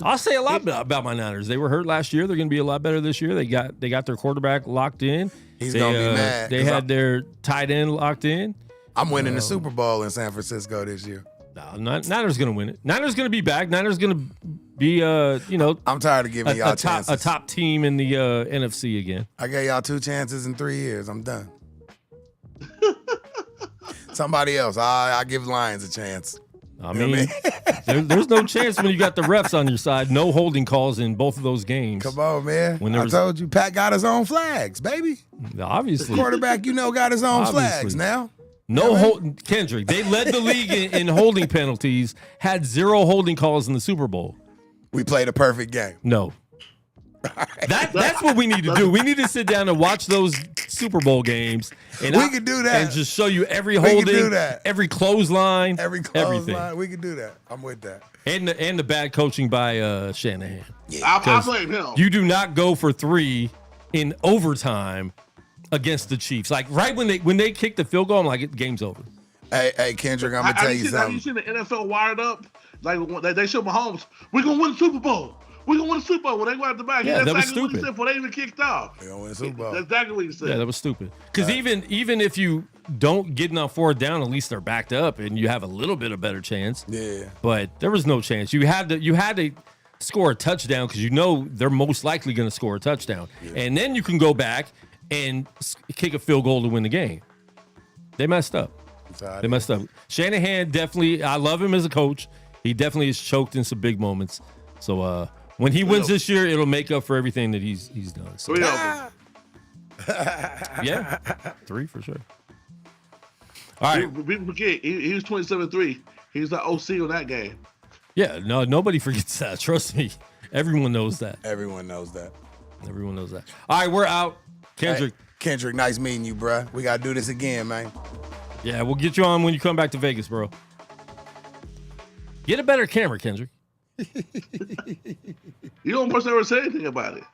I'll say a lot about my Niners. They were hurt last year. They're going to be a lot better this year. They got their quarterback locked in. He's going to be mad. They had their tight end locked in. I'm winning the Super Bowl in San Francisco this year. No, Niners going to win it. Niners going to be back. Niners going to be, I'm tired of giving y'all chances. A top team in the NFC again. I gave y'all 2 chances in 3 years. I'm done. Somebody else. I give Lions a chance. I mean, there's no chance when you got the refs on your side. No holding calls in both of those games. Come on, man. I told you, Pat got his own flags, baby. Obviously. The quarterback, got his own flags now. Kendrick, they led the league in holding penalties, had 0 holding calls in the Super Bowl. We played a perfect game. No. That's what we need to do. We need to sit down and watch those Super Bowl games. And we can do that. And just show you every holding, every clothesline, everything. We can do that. I'm with that. And the bad coaching by Shanahan. Yeah. I blame him. You do not go for 3 in overtime against the Chiefs. Like right when they kick the field goal, I'm like, game's over. Hey, Kendrick, I'm gonna tell you something. Have you seen the NFL wired up? Like they show Mahomes, we're gonna win the Super Bowl. We're gonna win the Super Bowl when they go out the back. Yeah, that's that was exactly what stupid. he said before they even kicked off. They're gonna win the Super Bowl. That's exactly what he said. Yeah, that was stupid. Because even if you don't get on 4th down, at least they're backed up and you have a little bit of better chance. Yeah. But there was no chance. You had to score a touchdown because they're most likely going to score a touchdown. Yeah. And then you can go back and kick a field goal to win the game. They messed up. They messed up. Shanahan definitely, I love him as a coach. He definitely is choked in some big moments. So When he wins this year, it'll make up for everything that he's done. So. 3 of them. Yeah, 3 for sure. All right. We forget he was 27-3. He was the OC on that game. Yeah, no, nobody forgets that. Trust me. Everyone knows that. Everyone knows that. Everyone knows that. All right, we're out. Kendrick. Hey, Kendrick, nice meeting you, bruh. We got to do this again, man. Yeah, we'll get you on when you come back to Vegas, bro. Get a better camera, Kendrick. You don't person ever say anything about it.